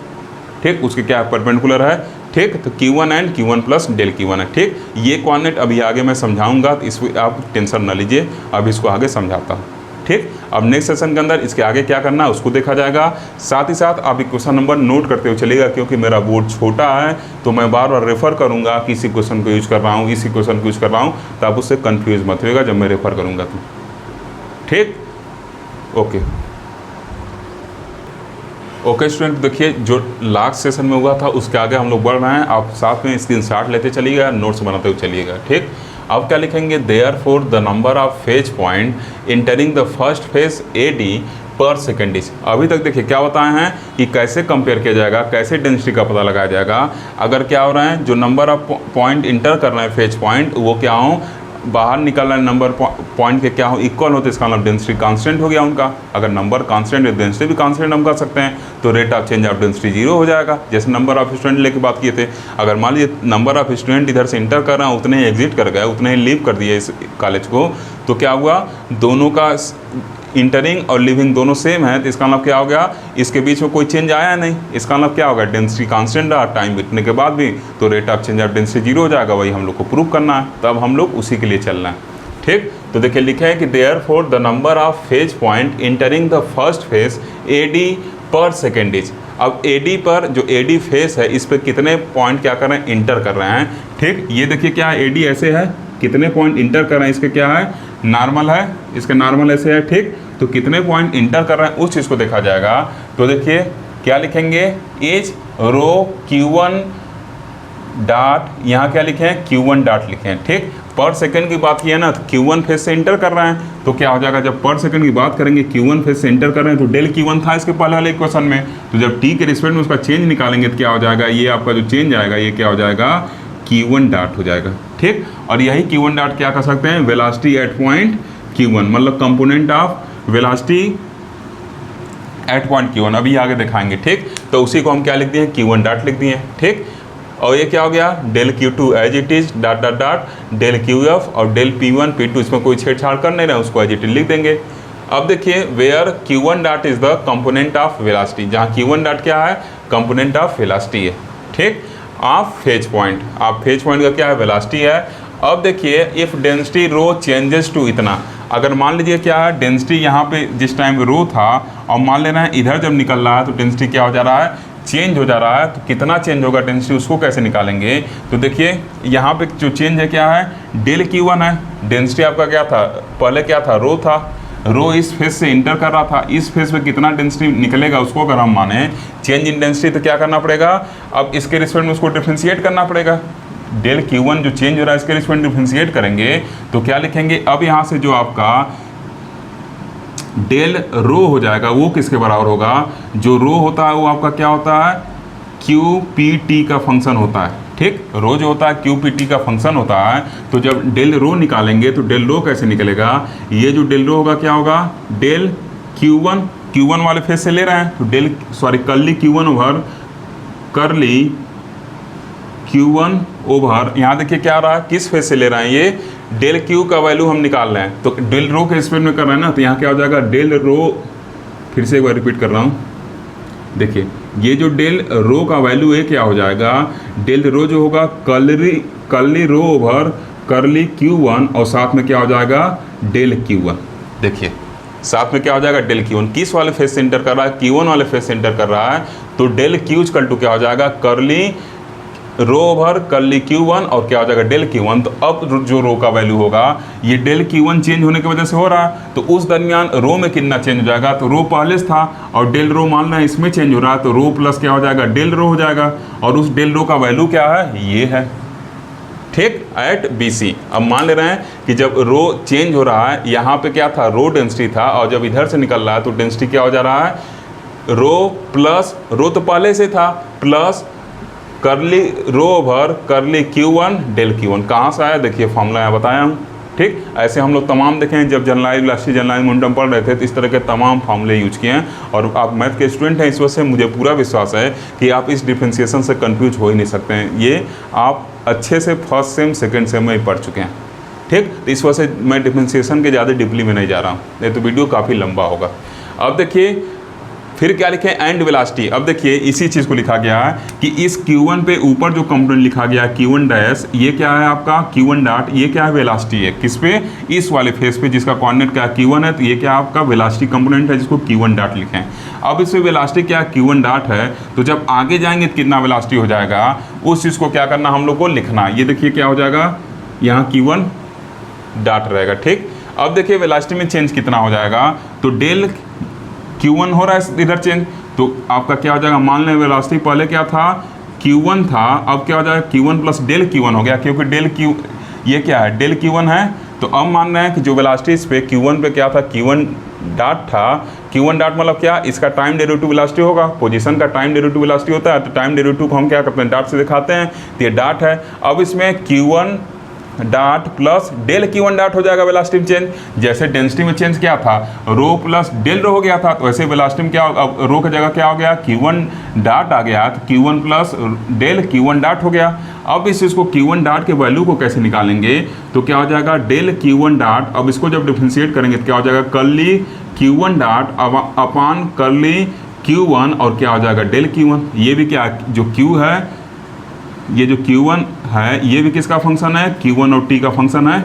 ठीक, उसके क्या परपेंडिकुलर है, ठीक। तो Q1 and Q1 plus del Q1 है, ठीक। ये कोऑर्डिनेट अभी आगे मैं समझाऊंगा, तो इसको आप टेंशन ना लीजिए, अब इसको आगे समझाता हूँ, ठीक। अब नेक्स्ट सेशन के अंदर इसके आगे क्या करना है उसको देखा जाएगा। साथ ही साथ आप क्वेश्चन नंबर नोट करते हुए चलिएगा, क्योंकि मेरा बोर्ड छोटा है तो मैं बार बार रेफ़र करूँगा कि इसी क्वेश्चन को यूज़ कर रहा हूँ, इसी क्वेश्चन को यूज़ कर रहा हूँ, तो आप उससे कन्फ्यूज़ मत होइएगा जब मैं रेफ़र करूँगा तो, ठीक। ओके ओके स्टूडेंट, देखिए जो लास्ट सेशन में हुआ था उसके आगे हम लोग बढ़ रहे हैं, आप साथ में स्क्रीनशॉट लेते चलिएगा, नोट्स बनाते हुए चलिएगा, ठीक। अब क्या लिखेंगे, therefore the number of phase point entering the first phase AD per second is. अभी तक देखिए क्या बताए हैं कि कैसे कंपेयर किया जाएगा, कैसे डेंसिटी का पता लगाया जाएगा। अगर क्या हो रहा है, जो नंबर ऑफ पॉइंट इंटर कर रहे हैं फेज पॉइंट वो क्या हो, बाहर निकल रहा है नंबर पॉइंट के क्या हो इक्वल हो, तो इसका मतलब डेंसिटी कांस्टेंट हो गया उनका। अगर नंबर कांस्टेंट है डेंसिटी भी कांस्टेंट हम कर सकते हैं, तो rate of change of density 0 हो जाएगा। जैसे नंबर ऑफ स्टूडेंट लेके बात किए थे, अगर मान लीजिए नंबर ऑफ स्टूडेंट इधर से इंटर कर रहे हैं, उतने ही एग्जिट कर गए, उतने ही लीव कर दिए इस कॉलेज को, तो क्या हुआ, दोनों का इंटरिंग और लिविंग दोनों सेम है, तो इसका मतलब क्या हो गया, इसके बीच में कोई चेंज आया नहीं। इसका मतलब क्या होगा, डेंसिटी कांस्टेंट रहा टाइम बीतने के बाद भी, तो rate of change of density 0 हो जाएगा। वही हम लोग को प्रूव करना है, तो अब हम लोग उसी के लिए चलना है। ठीक, तो देखिए लिखा है कि therefore the number of phase point entering the first phase AD per second is. अब AD पर जो AD फेस है, इस पर कितने पॉइंट क्या कर रहे हैं, इंटर कर रहे हैं। ठीक, ये देखिए क्या है, AD ऐसे है, कितने पॉइंट इंटर कर रहे हैं, इसके क्या है, नॉर्मल है, इसके नॉर्मल ऐसे है। ठीक, तो कितने पॉइंट इंटर कर रहे हैं उस चीज़ को देखा जाएगा। तो देखिए क्या लिखेंगे, एज रो Q1 डॉट, यहाँ क्या लिखे हैं, Q1 डॉट लिखे हैं। ठीक, पर सेकंड की बात की है ना, तो Q1 फेज से इंटर कर रहे हैं, तो क्या हो जाएगा, जब पर सेकंड की बात करेंगे Q1 फेज से इंटर कर रहे हैं, तो डेल Q1 था इसके पहले वाले इक्वेशन में, तो जब t के रिस्पेक्ट में उसका चेंज निकालेंगे तो क्या हो जाएगा, ये आपका जो चेंज आएगा ये क्या हो जाएगा, Q1 डॉट हो जाएगा। ठीक, और यही Q1 डॉट क्या कर सकते हैं, वेलोसिटी एट पॉइंट Q1, मतलब component of velocity at point Q1, अभी आगे दिखाएंगे। ठीक, तो उसी को हम क्या लिख दिए, Q1 डॉट लिख दिए। ठीक, और ये क्या हो गया, del Q2 as it is dot dot dot del QF और डेल P1 P2, इसमें कोई छेड़छाड़ कर नहीं रहे, उसको एज इट इज लिख देंगे। अब देखिए where Q1 dot is the component of velocity, जहाँ Q1 डॉट क्या है, कंपोनेंट ऑफ वेलोसिटी है। ठीक, ऑफ फेज पॉइंट, आप फेज पॉइंट का क्या है, वेलोसिटी है। अब देखिए if density rho changes to इतना, अगर मान लीजिए क्या है, डेंसिटी यहाँ पे जिस टाइम रो था और मान लेना है इधर जब निकल रहा है, तो डेंसिटी क्या हो जा रहा है, चेंज हो जा रहा है। तो कितना चेंज होगा डेंसिटी, उसको कैसे निकालेंगे, तो देखिए यहाँ पे जो चेंज है क्या है, डेल Q1 है। डेंसिटी आपका क्या था, पहले क्या था, रो था, रो इस फेज से इंटर कर रहा था, इस फेज पे कितना डेंसिटी निकलेगा उसको अगर हम माने चेंज इन डेंसिटी, तो क्या करना पड़ेगा, अब इसके रिस्पेक्ट में उसको डिफ्रेंशिएट करना पड़ेगा। डेल Q1 जो चेंज हो रहा है इसके रिस्पेक्ट में डिफ्रेंशिएट करेंगे, तो क्या लिखेंगे, अब यहाँ से जो आपका डेल रो हो जाएगा वो किसके बराबर होगा, जो रो होता है वो आपका क्या होता है, QPT का फंक्शन होता है। ठीक, रो जो होता है QPT का फंक्शन होता है। तो जब डेल रो निकालेंगे तो डेल रो कैसे निकलेगा, ये जो डेल रो होगा क्या होगा, डेल Q1 वाले फेज से ले रहे हैं, तो del curly Q1 over curly Q1 over, यहाँ देखिए क्या आ रहा है, किस फेज से ले रहे हैं, ये डेल Q का वैल्यू हम निकाल रहे हैं, तो डेल रो के स्पेड में कर रहे हैं ना, तो यहाँ क्या हो जाएगा, डेल रो, फिर से एक बार रिपीट कर रहा हूँ, देखिए ये जो डेल रो का वैल्यू है क्या हो जाएगा, डेल रो जो होगा curly rho over curly Q1, और साथ में क्या हो जाएगा, डेल Q1। देखिए साथ में क्या हो जाएगा, डेल Q1 किस वाले फेज से इंटर कर रहा है, Q1 वाले फेज से इंटर कर रहा है, तो डेल Q इक्वल टू क्या हो जाएगा, curly rho over curly Q1 और क्या हो जाएगा, डेल Q1। तो अब जो रो का वैल्यू होगा, ये डेल Q1 चेंज होने की वजह से हो रहा है, तो उस दरमियान रो में कितना चेंज हो जाएगा, तो रो पहले से था और डेल रो मान रहे हैं इसमें चेंज हो रहा है, तो रो प्लस क्या हो जाएगा, डेल रो हो जाएगा, और उस डेल रो का वैल्यू क्या है, ये है। ठीक, एट BC। अब मान ले रहे हैं कि जब रो चेंज हो रहा है, यहाँ पे क्या था, रो डेंसिटी था, और जब इधर से निकल रहा है तो डेंसिटी क्या हो जा रहा है, रो प्लस रो तो पहले से था, plus curly rho over curly Q1 del Q1। कहाँ से आया, देखिए फॉर्मूला यहाँ बताया हूँ। ठीक, ऐसे हम लोग तमाम देखें, जब जनरलाइज वेलोसिटी जनरलाइज मोमेंटम पढ़ रहे थे तो इस तरह के तमाम फॉर्मूले यूज किए हैं, और आप मैथ के स्टूडेंट हैं, इस वजह से मुझे पूरा विश्वास है कि आप इस डिफ्रेंशिएशन से कंफ्यूज हो ही नहीं सकते हैं। ये आप अच्छे से फर्स्ट सेम सेकेंड सेम में ही पढ़ चुके हैं। ठीक, तो इस वजह से मैं डिफ्रेंशिएशन के ज़्यादा डीपली में नहीं जा रहा हूँ, नहीं तो वीडियो काफ़ी लंबा होगा। अब देखिए फिर क्या लिखे, एंड वेलोसिटी। अब देखिए इसी चीज़ को लिखा गया है कि इस Q1 पे ऊपर जो कंपोनेंट लिखा गया है Q1 डैश, ये क्या है आपका Q1 डॉट, ये क्या है, वेलोसिटी है, किस पे, इस वाले फेस पे जिसका कोऑर्डिनेट क्या है, Q1 है, तो ये क्या आपका वेलोसिटी कंपोनेंट है जिसको Q1 डॉट लिखें। अब इसमें वेलोसिटी क्या Q1 डॉट है, तो जब आगे जाएंगे तो कितना वेलोसिटी हो जाएगा, उस चीज़ को क्या करना हम लोग को लिखना। ये देखिए क्या हो जाएगा, यहाँ Q1 डॉट रहेगा। ठीक, अब देखिए वेलोसिटी में चेंज कितना हो जाएगा, तो डेल Q1 हो रहा है इधर चेंज, तो आपका क्या हो जाएगा, मान लें वेलोसिटी पहले क्या था, Q1 था, अब क्या हो जाएगा, Q1 प्लस डेल Q1 हो गया, क्योंकि डेल Q ये क्या है, डेल Q1 है। तो अब मान रहे हैं कि जो वेलोसिटी इस पे Q1 पे क्या था, Q1 डॉट था, Q1 डॉट मतलब क्या, इसका टाइम डेरिवेटिव वेलोसिटी होगा, पोजीशन का टाइम डेरिवेटिव वेलोसिटी होता है, तो टाइम डेरिवेटिव को हम क्या करते हैं, डॉट से दिखाते हैं, तो ये डॉट है। अब इसमें Q1 dot plus del Q1 dot हो जाएगा वेलोसिटी में चेंज। जैसे डेंसिटी में चेंज क्या था, रो प्लस डेल रो हो गया था, तो वैसे वेलोसिटी में क्या, अब रो की जगह क्या हो गया, Q1 डॉट आ गया, तो Q1 plus del Q1 dot हो गया। अब इस चीज़ को Q1 डॉट के वैल्यू को कैसे निकालेंगे, तो क्या हो जाएगा डेल Q1 डॉट। अब इसको जब डिफरेंशिएट करेंगे तो क्या हो जाएगा कर्ली Q1 डॉट अपान कर्ली Q1 और क्या हो जाएगा डेल Q1। ये भी क्या, जो Q है, ये जो Q1 है ये भी किसका फंक्शन है, Q1 और T का फंक्शन है।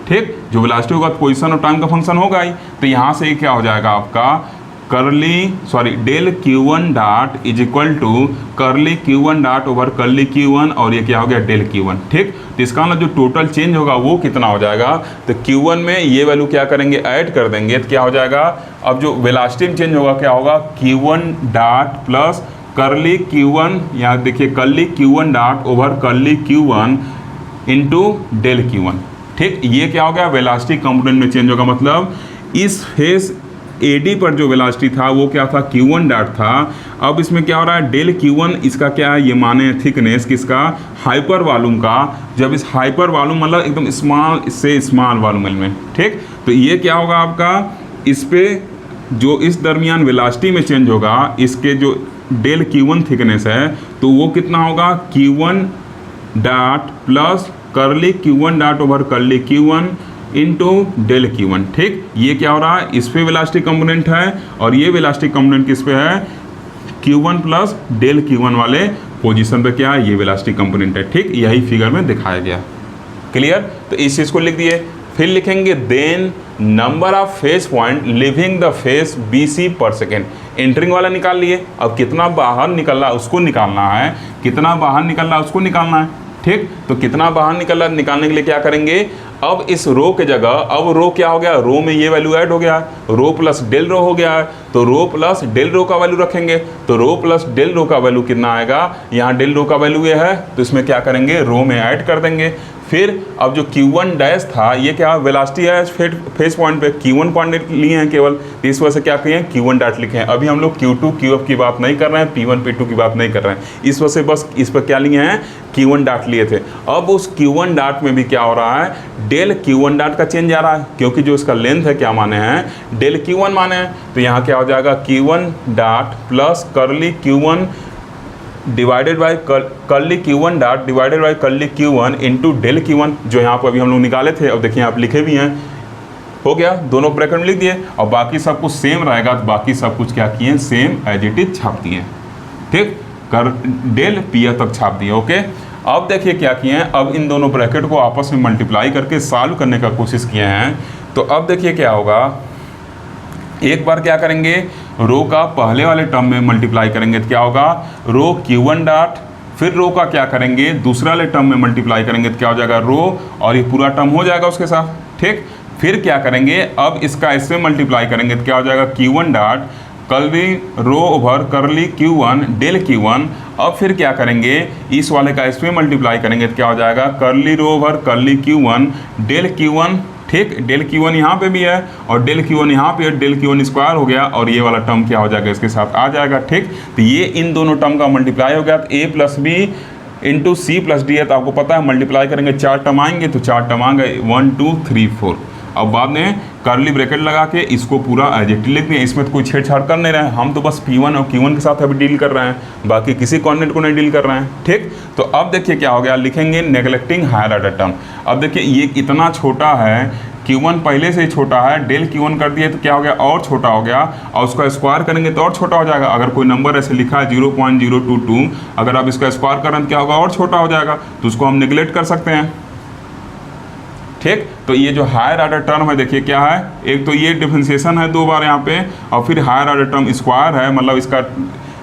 ठीक, जो वेलोसिटी होगा पोजीशन और टाइम का फंक्शन होगा ही। तो यहाँ से क्या हो जाएगा आपका del Q1 dot is equal to curly Q1 dot over curly Q1 और ये क्या हो गया डेल Q1। ठीक, तो इसका मतलब जो टोटल चेंज होगा वो कितना हो जाएगा, तो Q1 में ये वैल्यू क्या करेंगे ऐड कर देंगे तो क्या हो जाएगा, अब जो वेलोसिटी में चेंज होगा क्या होगा Q1 dot plus curly Q1, यहाँ देखिए curly Q1 dot over curly Q1 into del Q1। ठीक, ये क्या हो गया वेलोसिटी कंपोनेंट में चेंज होगा, मतलब इस फेस AD पर जो वेलोसिटी था वो क्या था Q1 डॉट था। अब इसमें क्या हो रहा है डेल Q1, इसका क्या है ये माने थिकनेस किसका, हाइपर वॉल्यूम का। जब इस हाइपर वॉल्यूम मतलब एकदम स्मॉल से स्मॉल वॉल्यूम एलिमेंट। ठीक, तो ये क्या होगा आपका, इस पे जो इस दरमियान वेलोसिटी में चेंज होगा, इसके जो डेल Q1 थिकनेस है तो वो कितना होगा Q1 dot plus curly Q1 dot over curly Q1 into del Q1। ठीक, ये क्या हो रहा है, इस पे वेलोसिटी कंपोनेंट है और ये वेलोसिटी कंपोनेंट किस पे है, Q1 प्लस डेल Q1 वाले पोजीशन पे क्या है, ये वेलोसिटी कंपोनेंट है। ठीक, यही फिगर में दिखाया गया। क्लियर, तो इस चीज़ को लिख दिए। फिर लिखेंगे then number of face point living the face BC per second. Entering वाला निकाल लिए, अब कितना बाहर निकल रहा है उसको निकालना है, कितना बाहर निकल रहा है उसको निकालना है। ठीक, तो कितना बाहर निकल रहा है निकालने के लिए क्या करेंगे, अब इस रो के जगह, अब रो क्या हो गया, रो में ये वैल्यू ऐड हो गया, रो प्लस डेल रो हो गया है, तो रो प्लस डेल रो का वैल्यू रखेंगे। तो रो प्लस डेल रो का वैल्यू कितना आएगा, यहाँ डेल रो का वैल्यू ये है तो इसमें क्या करेंगे रो में ऐड कर देंगे। फिर अब जो Q1 डैश था ये क्या वेलोसिटी है फेस पॉइंट पे, Q1 क्वांटिटी लिए हैं केवल, तो इस वजह से क्या किए हैं Q1 डॉट लिखे हैं। अभी हम लोग Q2 QF की बात नहीं कर रहे हैं, P1 P2 की बात नहीं कर रहे हैं, इस वजह से बस इस पर क्या लिए हैं Q1 डॉट लिए थे। अब उस Q1 डॉट में भी क्या हो रहा है, डेल Q1 डॉट का चेंज आ रहा है, क्योंकि जो इसका लेंथ है क्या माने हैं डेल Q1 माने हैं। तो यहाँ क्या हो जाएगा Q1 dot plus curly Q1 divided by curly Q1 dot divided by curly Q1 into del Q1, जो यहाँ पर अभी हम लोग निकाले थे। अब देखिए आप लिखे भी हैं, हो गया, दोनों ब्रैकेट में लिख दिए और बाकी सब कुछ सेम रहेगा, तो बाकी सब कुछ क्या किए सेम एज इट इज छाप दिए। ठीक, कर डेल P तक छाप दिए। ओके, अब देखिए क्या किए हैं, अब इन दोनों ब्रैकेट को आपस में मल्टीप्लाई करके सॉल्व करने का कोशिश किए हैं। तो अब देखिए क्या होगा, एक बार क्या करेंगे रो का पहले वाले टर्म में मल्टीप्लाई करेंगे तो क्या होगा रो Q1 डॉट, फिर रो का क्या करेंगे दूसरे वाले टर्म में मल्टीप्लाई करेंगे तो क्या हो जाएगा रो, और ये पूरा टर्म हो जाएगा उसके साथ। ठीक, फिर क्या करेंगे अब इसका इससे मल्टीप्लाई करेंगे तो क्या हो जाएगा Q1 dot curly rho over curly Q1 del Q1। अब फिर क्या करेंगे इस वाले का इसमें मल्टीप्लाई करेंगे तो क्या हो जाएगा curly rho over curly Q1 del Q1। ठीक, डेल Q1 यहाँ पे भी है और डेल Q1 यहाँ पे, डेल Q1 स्क्वायर हो गया और ये वाला टर्म क्या हो जाएगा इसके साथ आ जाएगा। ठीक, तो ये इन दोनों टर्म का मल्टीप्लाई हो गया, तो A plus B into C plus D है, तो आपको पता है मल्टीप्लाई करेंगे 4 टर्म आएंगे, तो 4 टर्म आएंगे 1 2 3 4। अब बाद में कर्ली ब्रैकेट लगा के इसको पूरा एज इट इज लिख दें, इसमें तो कोई छेड़छाड़ कर नहीं रहे हैं, हम तो बस P1 और Q1 के साथ अभी डील कर रहे हैं, बाकी किसी कॉर्डिनेट को नहीं डील कर रहे हैं। ठीक, तो अब देखिए क्या हो गया, लिखेंगे नेगलेक्टिंग हायर ऑर्डर टर्म। अब देखिए ये इतना छोटा है, Q1 पहले से ही छोटा है, डेल Q1 कर दिए तो क्या हो गया और छोटा हो गया, और उसका स्क्वायर करेंगे तो और छोटा हो जाएगा। अगर कोई नंबर ऐसे लिखा है 0.022, अगर आप इसका स्क्वायर करें तो क्या होगा और छोटा हो जाएगा, तो उसको हम निगलेक्ट कर सकते हैं। ठीक, तो ये जो हायर ऑर्डर टर्म है देखिए क्या है, एक तो ये डिफरेंशिएशन है 2 बार यहाँ पे, और फिर हायर ऑर्डर टर्म स्क्वायर है, मतलब इसका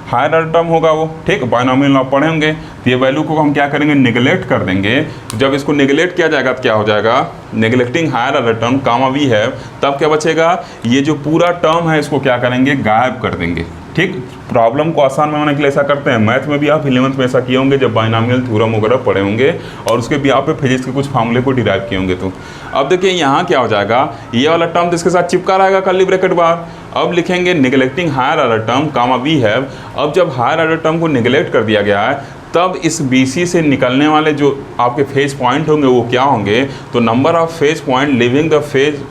हायर ऑर्डर टर्म होगा वो। ठीक, बायनॉमियल लॉ पढ़े होंगे, तो ये वैल्यू को हम क्या करेंगे निगलेक्ट कर देंगे। जब इसको निगलेक्ट किया जाएगा तो क्या हो जाएगा, neglecting higher order term comma V है, तब क्या बचेगा ये जो पूरा टर्म है इसको क्या करेंगे गायब कर देंगे। ठीक, प्रॉब्लम को आसान बनाने के लिए ऐसा करते हैं, मैथ में भी आप 11th में ऐसा किए होंगे जब बायनॉमियल थ्योरम वगैरह पढ़े होंगे और उसके भी आप पे फिजिक्स के कुछ फार्मूले को डिराइव किए होंगे। तो अब देखिए यहाँ क्या हो जाएगा, ये वाला टर्म तो इसके साथ चिपका रहेगा कर्ली ब्रैकेट बार। अब लिखेंगे neglecting higher order term comma we have. अब जब हायर ऑर्डर टर्म को निगलेक्ट कर दिया गया है तब इस BC से निकलने वाले जो आपके फेज पॉइंट होंगे वो क्या होंगे, तो number of phase point living the phase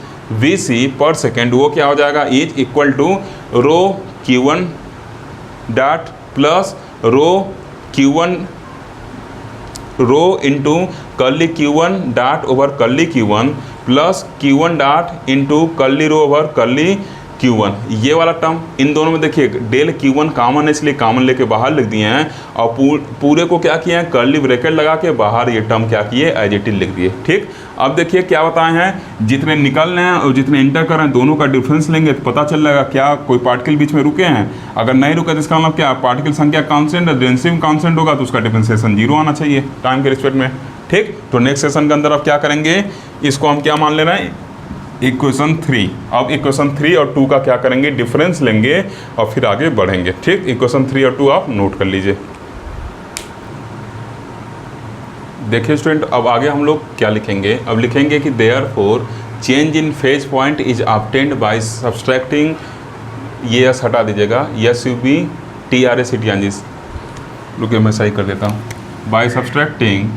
VC per second वो क्या हो जाएगा, is equal to rho Q1 dot plus rho Q1 rho into curly Q1 dot over curly Q1 plus Q1 dot into curly rho over curly Q1। ये वाला टर्म इन दोनों में देखिए डेल Q1 कॉमन है इसलिए कॉमन लेके बाहर लिख दिए हैं और पूरे को क्या किए हैं, कर्ली ब्रैकेट लगा के बाहर ये टर्म क्या किए, एज इट इज लिख दिए। ठीक, अब देखिए क्या बताए हैं, जितने निकल रहे हैं और जितने एंटर कर रहे हैं दोनों का डिफरेंस लेंगे तो पता चल जाएगा क्या कोई पार्टिकल बीच में रुके हैं। अगर नहीं रुके तो इसका मतलब क्या, पार्टिकल संख्या कांस्टेंट है, डेंसिटी कांस्टेंट होगा तो उसका डिफरेंशिएशन 0 आना चाहिए टाइम के रिस्पेक्ट में। ठीक, तो नेक्स्ट सेशन के अंदर अब क्या करेंगे, इसको हम क्या मान ले रहे हैं, इक्वेशन 3। अब इक्वेशन 3 और 2 का क्या करेंगे, डिफरेंस लेंगे और फिर आगे बढ़ेंगे। ठीक, इक्वेशन 3 और 2 आप नोट कर लीजिए। देखिए स्टूडेंट, अब आगे हम लोग क्या लिखेंगे, अब लिखेंगे कि therefore change in phase point is obtained by subtracting, ये एस हटा दीजिएगा, SUB रुकिए मैं सही कर देता हूँ, by subtracting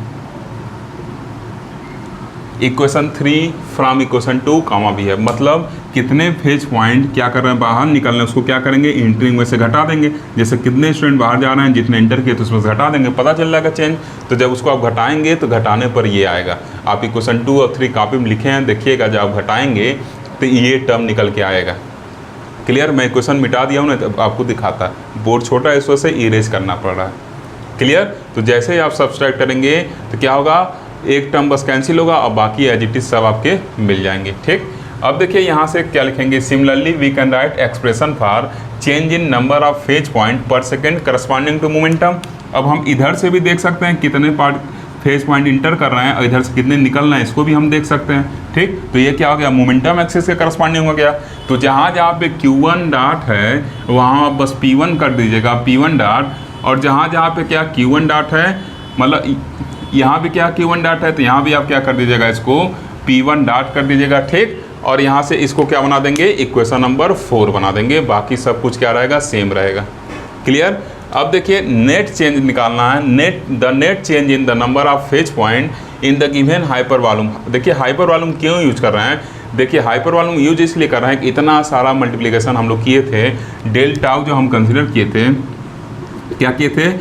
equation 3 from equation 2 comma भी है, मतलब कितने फेज पॉइंट क्या कर रहे हैं बाहर निकल रहे हैं उसको क्या करेंगे, एंटरिंग में से घटा देंगे। जैसे कितने स्टूडेंट बाहर जा रहे हैं, जितने एंटर किए तो उसमें से घटा देंगे, पता चल जाएगा चेंज। तो जब उसको आप घटाएंगे तो घटाने पर ये आएगा। आप इक्वेशन 2 और 3 कॉपी में लिखे हैं, देखिएगा जब आप घटाएंगे तो ये टर्म निकल के आएगा। क्लियर, मैं इक्वेशन मिटा दिया हूँ ना तो आपको दिखाता, बोर्ड छोटा है इस वजह से इरेज करना पड़ रहा है। क्लियर, तो जैसे ही आप सब्सट्रैक्ट करेंगे तो क्या होगा, एक टर्म बस कैंसिल होगा और बाकी एज इट इज सब आपके मिल जाएंगे। ठीक, अब देखिए यहाँ से क्या लिखेंगे, similarly we can write expression for change in number of phase point per second corresponding to momentum. अब हम इधर से भी देख सकते हैं कितने फेज पॉइंट इंटर कर रहे हैं और इधर से कितने निकल रहे हैं, इसको भी हम देख सकते हैं। ठीक, तो ये क्या हो गया, मोमेंटम एक्सिस के करस्पॉन्डिंग हो गया। तो जहाँ जहाँ पे Q1 डॉट है वहाँ बस P1 कर दीजिएगा, P1 डॉट, और जहाँ जहाँ पे क्या Q1 डॉट है, मतलब यहाँ भी क्या Q1 डॉट है तो यहाँ भी आप क्या कर दीजिएगा, इसको P1 डॉट कर दीजिएगा। ठीक, और यहाँ से इसको क्या बना देंगे, इक्वेशन नंबर 4 बना देंगे, बाकी सब कुछ क्या रहेगा, सेम रहेगा। क्लियर, अब देखिए नेट चेंज निकालना है, net change in the number of phase point in the given hyper volume. देखिए हाइपर वॉल्यूम क्यों यूज कर रहे हैं, देखिए हाइपर वॉल्यूम यूज इसलिए कर रहे हैं कि इतना सारा मल्टीप्लिकेशन हम लोग किए थे, डेल टाउ जो हम कंसिडर किए थे, क्या किए थे,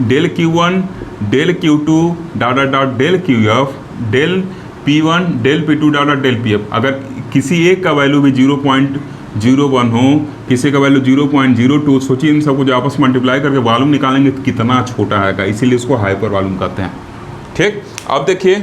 del Q1 del Q2 dot dot del QF del P1 del P2 dot del PF। अगर किसी एक का वैल्यू भी 0.01 हो, किसी का वैल्यू 0.02, सोचिए इन सबको जो आपस में मल्टीप्लाई करके वॉल्यूम निकालेंगे तो कितना छोटा आएगा, इसीलिए इसको हाइपर वॉल्यूम कहते हैं। ठीक, अब देखिए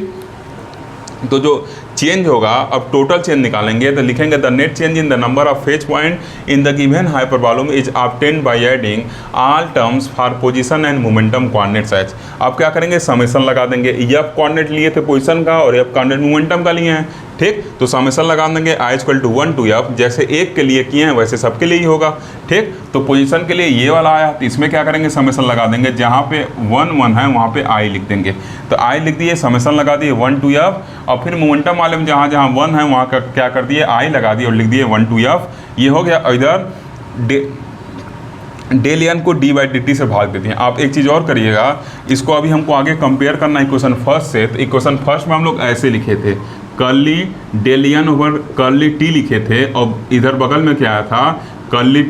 तो जो चेंज होगा, अब टोटल चेंज निकालेंगे तो लिखेंगे the net change in the number of phase point in the given hyper volume is obtained by adding all terms for position and momentum coordinates H. आप क्या करेंगे, समेशन लगा देंगे, एफ कोऑर्डिनेट लिए थे पोजीशन का और एफ कोऑर्डिनेट मोमेंटम का लिए हैं। ठीक, तो समेशन लगा देंगे I = 1 to F, जैसे एक के लिए किए हैं वैसे सबके लिए ही होगा। ठीक, तो पोजीशन के लिए ये वाला आया तो इसमें क्या करेंगे, समेशन लगा देंगे, जहाँ पे 1 1 है वहाँ पे I लिख देंगे, तो I लिख दिए, समेशन लगा दिए 1 to F, और फिर मोमेंटम वाले में जहाँ जहाँ 1 है वहाँ का क्या कर दिए, I लगा दिए और लिख दिए 1 to F। ये हो गया। इधर डेल एन को dy/dt से भाग देते हैं। आप एक चीज़ और करिएगा, इसको अभी हमको आगे कंपेयर करना है इक्वेशन फर्स्ट से, तो इक्वेशन फर्स्ट में हम लोग ऐसे लिखे थे, curly del N over curly t लिखे थे, और इधर बगल में क्या आया था, कर्ली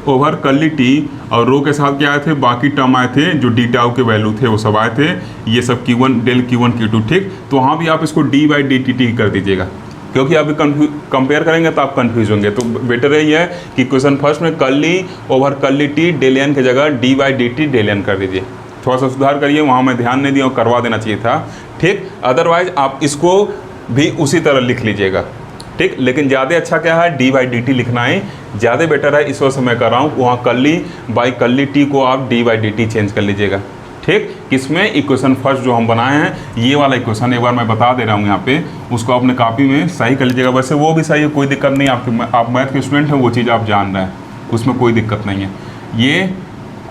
ओवर कर्ली टी, और रो के साथ क्या आए थे, बाकी टर्म आए थे जो डी टाउ के वैल्यू थे वो सब आए थे, ये सब Q1 डेल Q1 Q2। ठीक, तो वहाँ भी आप इसको dy/dt कर दीजिएगा, क्योंकि अभी कंपेयर करेंगे तो आप कंफ्यूज होंगे। तो बेटर यही है कि क्वेश्चन फर्स्ट में curly over curly t del n की जगह dy/dt डेल एन कर दीजिए। थोड़ा सा सुधार करिए, वहाँ मैं ध्यान नहीं दिया और करवा देना चाहिए था। ठीक, अदरवाइज आप इसको भी उसी तरह लिख लीजिएगा। ठीक, लेकिन ज़्यादा अच्छा क्या है, dy/dt लिखना ही ज़्यादा बेटर है, इस वजह से मैं कर रहा हूँ। वहाँ कर्ली बाई कर्ली टी को आप dy/dt चेंज कर लीजिएगा। ठीक, किसमें, इक्वेशन फर्स्ट जो हम बनाए हैं, ये वाला इक्वेशन एक बार मैं बता दे रहा हूँ यहाँ पे, उसको अपने कॉपी में सही कर लीजिएगा। वैसे वो भी सही है, कोई दिक्कत नहीं, आप मैथ के स्टूडेंट हैं, वो चीज़ आप जान रहे हैं, उसमें कोई दिक्कत नहीं है। ये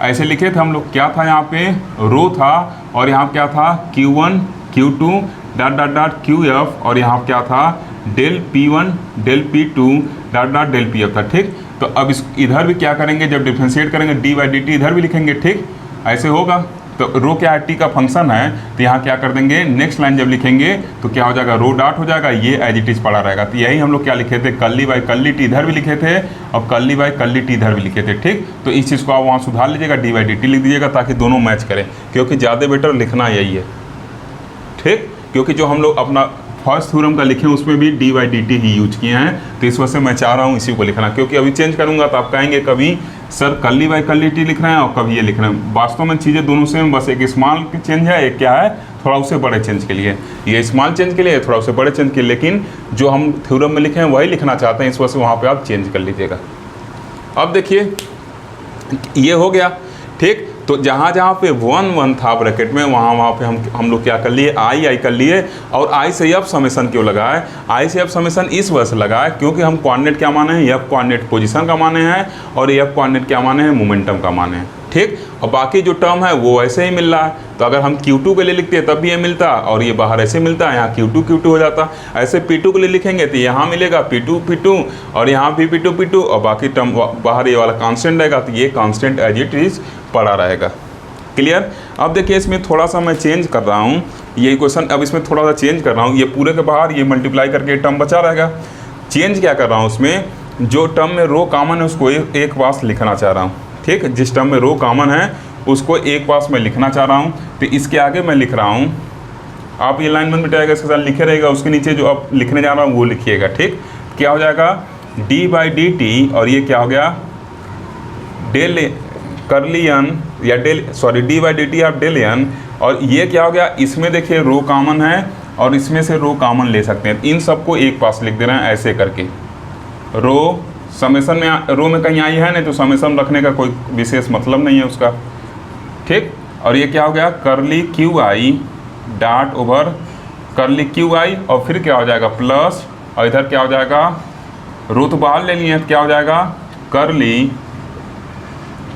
ऐसे लिखे थे हम लोग, क्या था यहाँ पे, रो था, और यहाँ क्या था, Q1 Q2 dot dot dot QF, और यहाँ क्या था, del P1 del P2 dot dot del PF था। ठीक, तो अब इस इधर भी क्या करेंगे, जब डिफ्रेंशिएट करेंगे dy/dt इधर भी लिखेंगे। ठीक, ऐसे होगा। तो रो क्या है, टी का फंक्शन है, तो यहाँ क्या कर देंगे, नेक्स्ट लाइन जब लिखेंगे तो क्या हो जाएगा, रो डॉट हो जाएगा, ये एज इट इज पड़ा रहेगा। तो यही हम लोग क्या लिखे थे, कर्ली बाई कर्ली टी इधर भी लिखे थे और कर्ली बाई कर्ली टी इधर भी लिखे थे। ठीक, तो इस चीज़ को आप वहाँ सुधार लीजिएगा, डी बाई डी टी लिख दीजिएगा ताकि दोनों मैच करें, क्योंकि ज़्यादा बेटर लिखना यही है। ठीक, क्योंकि जो हम लोग अपना फर्स्ट थ्योरम का लिखे उसमें भी D by D T he use किए हैं, तो इस वजह से मैं चाह रहा हूँ इसी को लिखना, क्योंकि अभी चेंज करूँगा तो आप कहेंगे कभी sir curly by curly T लिख रहे हैं और कभी ये लिख रहे हैं। वास्तव में चीज़ें दोनों सेम, बस एक स्मॉल चेंज है, एक क्या है थोड़ा उसे बड़े चेंज के लिए, ये स्मॉल चेंज के लिए, थोड़ा उसे बड़े चेंज के लिए, लेकिन जो हम थ्योरम में लिखे हैं वही लिखना चाहते हैं, इस वजह से वहाँ पर आप चेंज कर लीजिएगा। अब देखिए ये हो गया। ठीक, तो जहाँ जहाँ पे 1 1 था ब्रैकेट में, वहाँ पे हम लोग क्या कर लिए, आई कर लिए। और आई से अब समेसन क्यों लगा है, आई से अब समेसन इस वजह से लगा है क्योंकि हम कोऑर्डिनेट क्या माने हैं, एफ कोऑर्डिनेट पोजीशन का माने हैं और एफ कोऑर्डिनेट क्या माने हैं, मोमेंटम का माने हैं। ठीक, और बाकी जो टर्म है वो ऐसे ही मिल रहा है, तो अगर हम Q2 के लिए लिखते तब भी ये मिलता और ये बाहर ऐसे मिलता है, यहाँ Q2 हो जाता। ऐसे P2 के लिए लिखेंगे तो यहाँ मिलेगा P2 और यहाँ भी P2 और बाकी टर्म बाहर ये वाला कांस्टेंट रहेगा, तो ये कांस्टेंट एज इट इज पड़ा रहेगा। क्लियर। अब देखिए इसमें थोड़ा सा मैं चेंज कर रहा हूँ, ये इक्वेशन अब इसमें थोड़ा सा चेंज कर रहा हूँ, ये पूरे के बाहर ये मल्टीप्लाई करके टर्म बचा रहेगा। चेंज क्या कर रहा हूँ उसमें, जो टर्म में रो कॉमन है उसको एक पास लिखना चाह रहा हूँ। ठीक, जिस टर्म में रो कॉमन है उसको एक पास में लिखना चाह रहा हूँ, तो इसके आगे मैं लिख रहा हूँ, आप ये लाइन बंद मिटाएगा इसके साथ लिखे रहेगा, उसके नीचे जो आप लिखने जा रहा हूँ वो लिखिएगा। ठीक, क्या हो जाएगा, डी बाई डी टी और ये क्या हो गया, डेल कर्ली एन या डी बाई डी टी आप डेल एन, और ये क्या हो गया, इसमें देखिए रो कॉमन है और इसमें से रो कॉमन ले सकते हैं, इन सबको एक पास लिख दे रहे हैं ऐसे करके। रो समेसन में रो में कहीं आई है नहीं, तो समेसन रखने का कोई विशेष मतलब नहीं है उसका। ठीक, और ये क्या हो गया, curly q i dot over curly q i और फिर क्या हो जाएगा प्लस, और इधर क्या हो जाएगा, रो तो बाहर ले लिए, क्या हो जाएगा curly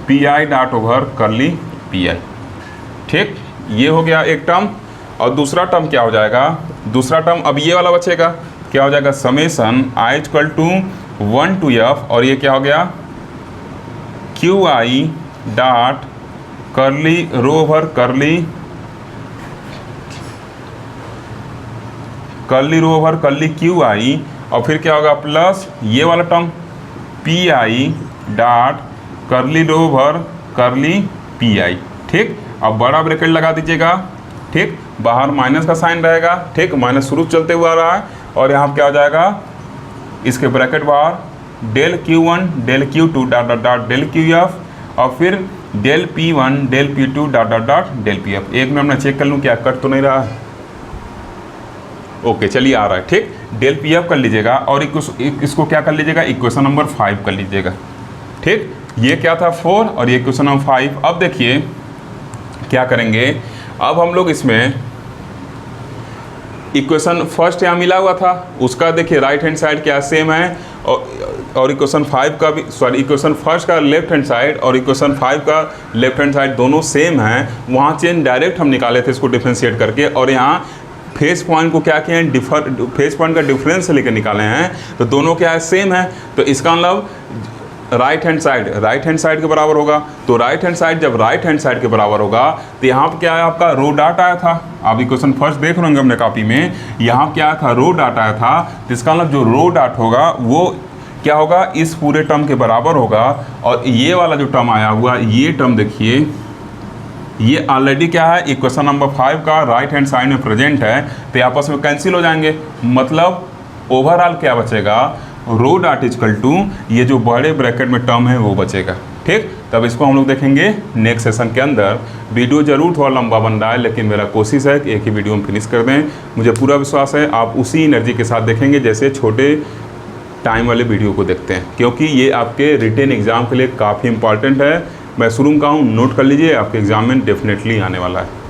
p i dot over curly p i. ठीक, ये हो गया एक टर्म। और दूसरा टर्म क्या हो जाएगा, दूसरा टर्म अब ये वाला बचेगा, क्या हो जाएगा summation i equal to 1 to f और ये क्या हो गया q i dot curly rho over curly rho over curly q i और फिर क्या होगा प्लस ये वाला term p i dot curly rho over curly p i. ठीक, अब बड़ा ब्रैकेट लगा दीजिएगा। ठीक, बाहर माइनस का साइन रहेगा। ठीक, माइनस शुरू चलते हुआ आ रहा है और यहाँ क्या हो जाएगा, इसके ब्रैकेट बाहर del Q1 del Q2 dot dot dot del QF और फिर del P1 del P2 dot dot dot del PF। एक मिनट मैं चेक कर लूँ क्या कट तो नहीं रहा है, ओके चलिए आ रहा है। ठीक, डेल PF कर लीजिएगा और इसको क्या कर लीजिएगा, इक्वेशन नंबर 5 कर लीजिएगा। ठीक, ये क्या था 4 और ये इक्वेशन नंबर 5। अब देखिए क्या करेंगे, अब हम लोग इसमें इक्वेशन फर्स्ट यहाँ मिला हुआ था उसका देखिए राइट हैंड साइड क्या सेम है और इक्वेशन 5 का भी इक्वेशन फर्स्ट का लेफ्ट हैंड साइड और इक्वेशन 5 का लेफ्ट हैंड साइड दोनों सेम हैं। वहाँ चेंज डायरेक्ट हम निकाले थे इसको डिफ्रेंशिएट करके और यहाँ फेस पॉइंट को क्या किए हैं, फेस पॉइंट का डिफरेंस लेकर निकाले हैं, तो दोनों क्या है सेम है। तो इसका मतलब राइट हैंड साइड के बराबर होगा। तो राइट हैंड साइड जब राइट हैंड साइड के बराबर होगा तो यहाँ पर क्या है आपका रो डॉट आया था, आप इक्वेशन फर्स्ट देख रहे होंगे अपने कॉपी में, यहाँ क्या आया था रो डॉट आया था। तो इसका मतलब जो रो डॉट होगा वो क्या होगा, इस पूरे टर्म के बराबर होगा। और ये वाला जो टर्म आया हुआ ये टर्म देखिए ये ऑलरेडी क्या है इक्वेशन नंबर 5 का राइट हैंड साइड में प्रेजेंट है, तो आपस में कैंसिल हो जाएंगे। मतलब ओवरऑल क्या बचेगा, रो डॉट इक्वल टू ये जो बड़े ब्रैकेट में टर्म है वो बचेगा। ठीक, तब इसको हम लोग देखेंगे नेक्स्ट सेशन के अंदर। वीडियो जरूर थोड़ा लंबा बन रहा है लेकिन मेरा कोशिश है कि एक ही वीडियो में फिनिश कर दें। मुझे पूरा विश्वास है आप उसी एनर्जी के साथ देखेंगे जैसे छोटे टाइम वाले वीडियो को देखते हैं, क्योंकि ये आपके रिटेन एग्ज़ाम के लिए काफ़ी इंपॉर्टेंट है। मैं शुरू में कहूँ नोट कर लीजिए, आपके एग्ज़ाम में डेफिनेटली आने वाला है।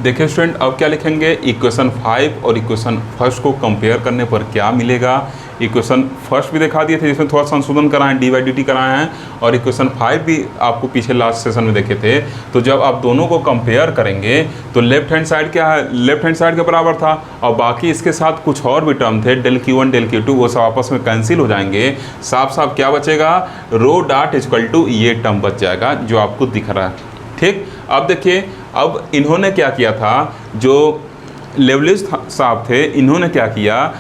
देखिए स्टूडेंट, अब क्या लिखेंगे, इक्वेशन 5 और इक्वेशन फर्स्ट को कंपेयर करने पर क्या मिलेगा। इक्वेशन फर्स्ट भी दिखा दिए थे जिसमें थोड़ा संशोधन कराएं, डी/dt कराए हैं, और इक्वेशन 5 भी आपको पीछे लास्ट सेशन में देखे थे। तो जब आप दोनों को कंपेयर करेंगे तो लेफ्ट हैंड साइड क्या है, लेफ्ट हैंड साइड के बराबर था, और बाकी इसके साथ कुछ और भी टर्म थे, del q1 del q2, वो सब आपस में कैंसिल हो जाएंगे। साफ साफ क्या बचेगा, रो डॉट इक्वल टू ये टर्म बच जाएगा जो आपको दिख रहा है। ठीक, अब देखिए, अब इन्होंने क्या किया था, जो लेवलिस्ट साहब थे, इन्होंने क्या किया,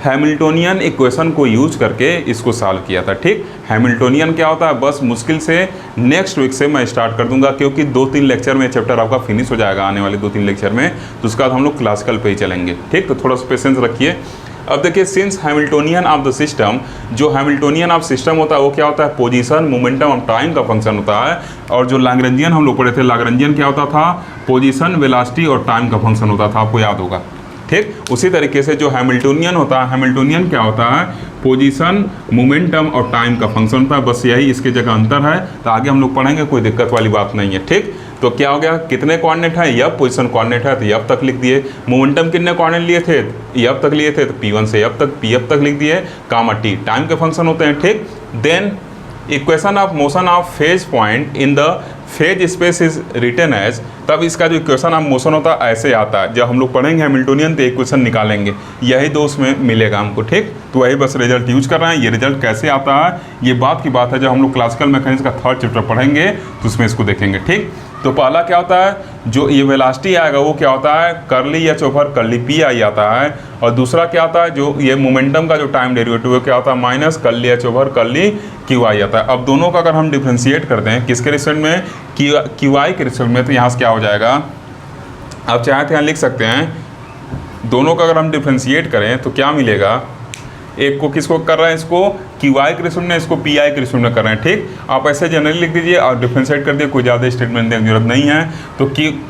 हैमिल्टोनियन इक्वेशन को यूज करके इसको सॉल्व किया था। ठीक, हैमिल्टोनियन क्या होता है, बस मुश्किल से नेक्स्ट वीक से मैं स्टार्ट कर दूंगा, क्योंकि 2-3 लेक्चर में चैप्टर आपका फिनिश हो जाएगा आने वाले 2-3 लेक्चर में, तो उसके बाद हम लोग क्लासिकल पे ही चलेंगे। ठीक, तो थोड़ा सा पेशेंस रखिए। अब देखिए, since Hamiltonian of the system, जो हैमिल्टोनियन ऑफ सिस्टम होता है वो क्या होता है, पोजीशन, मोमेंटम और टाइम का फंक्शन होता है, और जो लैग्रेंजियन हम लोग पढ़े थे, लैग्रेंजियन क्या होता था, पोजीशन, वेलोसिटी और टाइम का फंक्शन होता था, आपको याद होगा। ठीक, उसी तरीके से जो हैमिल्टोनियन होता है, हैमिल्टोनियन क्या होता है, पोजीशन, मोमेंटम और टाइम का फंक्शन होता है, बस यही इसके जगह अंतर है। तो आगे हम लोग पढ़ेंगे, कोई दिक्कत वाली बात नहीं है। ठीक, तो क्या हो गया, कितने कोऑर्डिनेट है, यब पोजीशन कोऑर्डिनेट है तो यब तक लिख दिए। मोमेंटम कितने कोऑर्डिनेट लिए थे, यब तक लिए थे, तो P1 से यब तक, Pf तक लिख दिए, कामा T टाइम के फंक्शन होते हैं। ठीक, then equation of motion of phase point in the phase space is written as, तब इसका जो इक्वेशन ऑफ मोशन होता है ऐसे आता है। जब हम लोग पढ़ेंगे हैमिल्टोनियन तो इक्वेशन निकालेंगे, यही दो उसमें मिलेगा हमको। ठीक, तो वही बस रिजल्ट यूज कर रहे हैं। ये रिजल्ट कैसे आता है, ये बात की बात है, जब हम लोग क्लासिकल मैकेनिक्स का 3rd चैप्टर पढ़ेंगे तो उसमें इसको देखेंगे। ठीक, तो पहला क्या होता है, जो ये वेलोसिटी आएगा वो क्या होता है, curly H over curly p आई आता है, और दूसरा क्या आता है, जो ये मोमेंटम का जो टाइम डेरिवेटिव है क्या होता है, minus curly H over curly q आई आता है। अब दोनों का अगर हम डिफ्रेंशिएट करते हैं किसके रिस्पेक्ट में, क्यू आई के रिस्पेक्ट में, तो यहाँ से क्या हो जाएगा, आप चाहे तो यहाँ लिख सकते हैं, दोनों का अगर हम डिफ्रेंशिएट करें तो क्या मिलेगा, एक को किसको कर रहे हैं, इसको क्यू आई के रिस्पेक्ट में, इसको पी आई के रिस्पेक्ट में कर रहे हैं। ठीक, आप ऐसे जनरली लिख दीजिए और डिफ्रेंशिएट कर दिए, कोई ज़्यादा स्टेटमेंट देने की जरूरत नहीं है। तो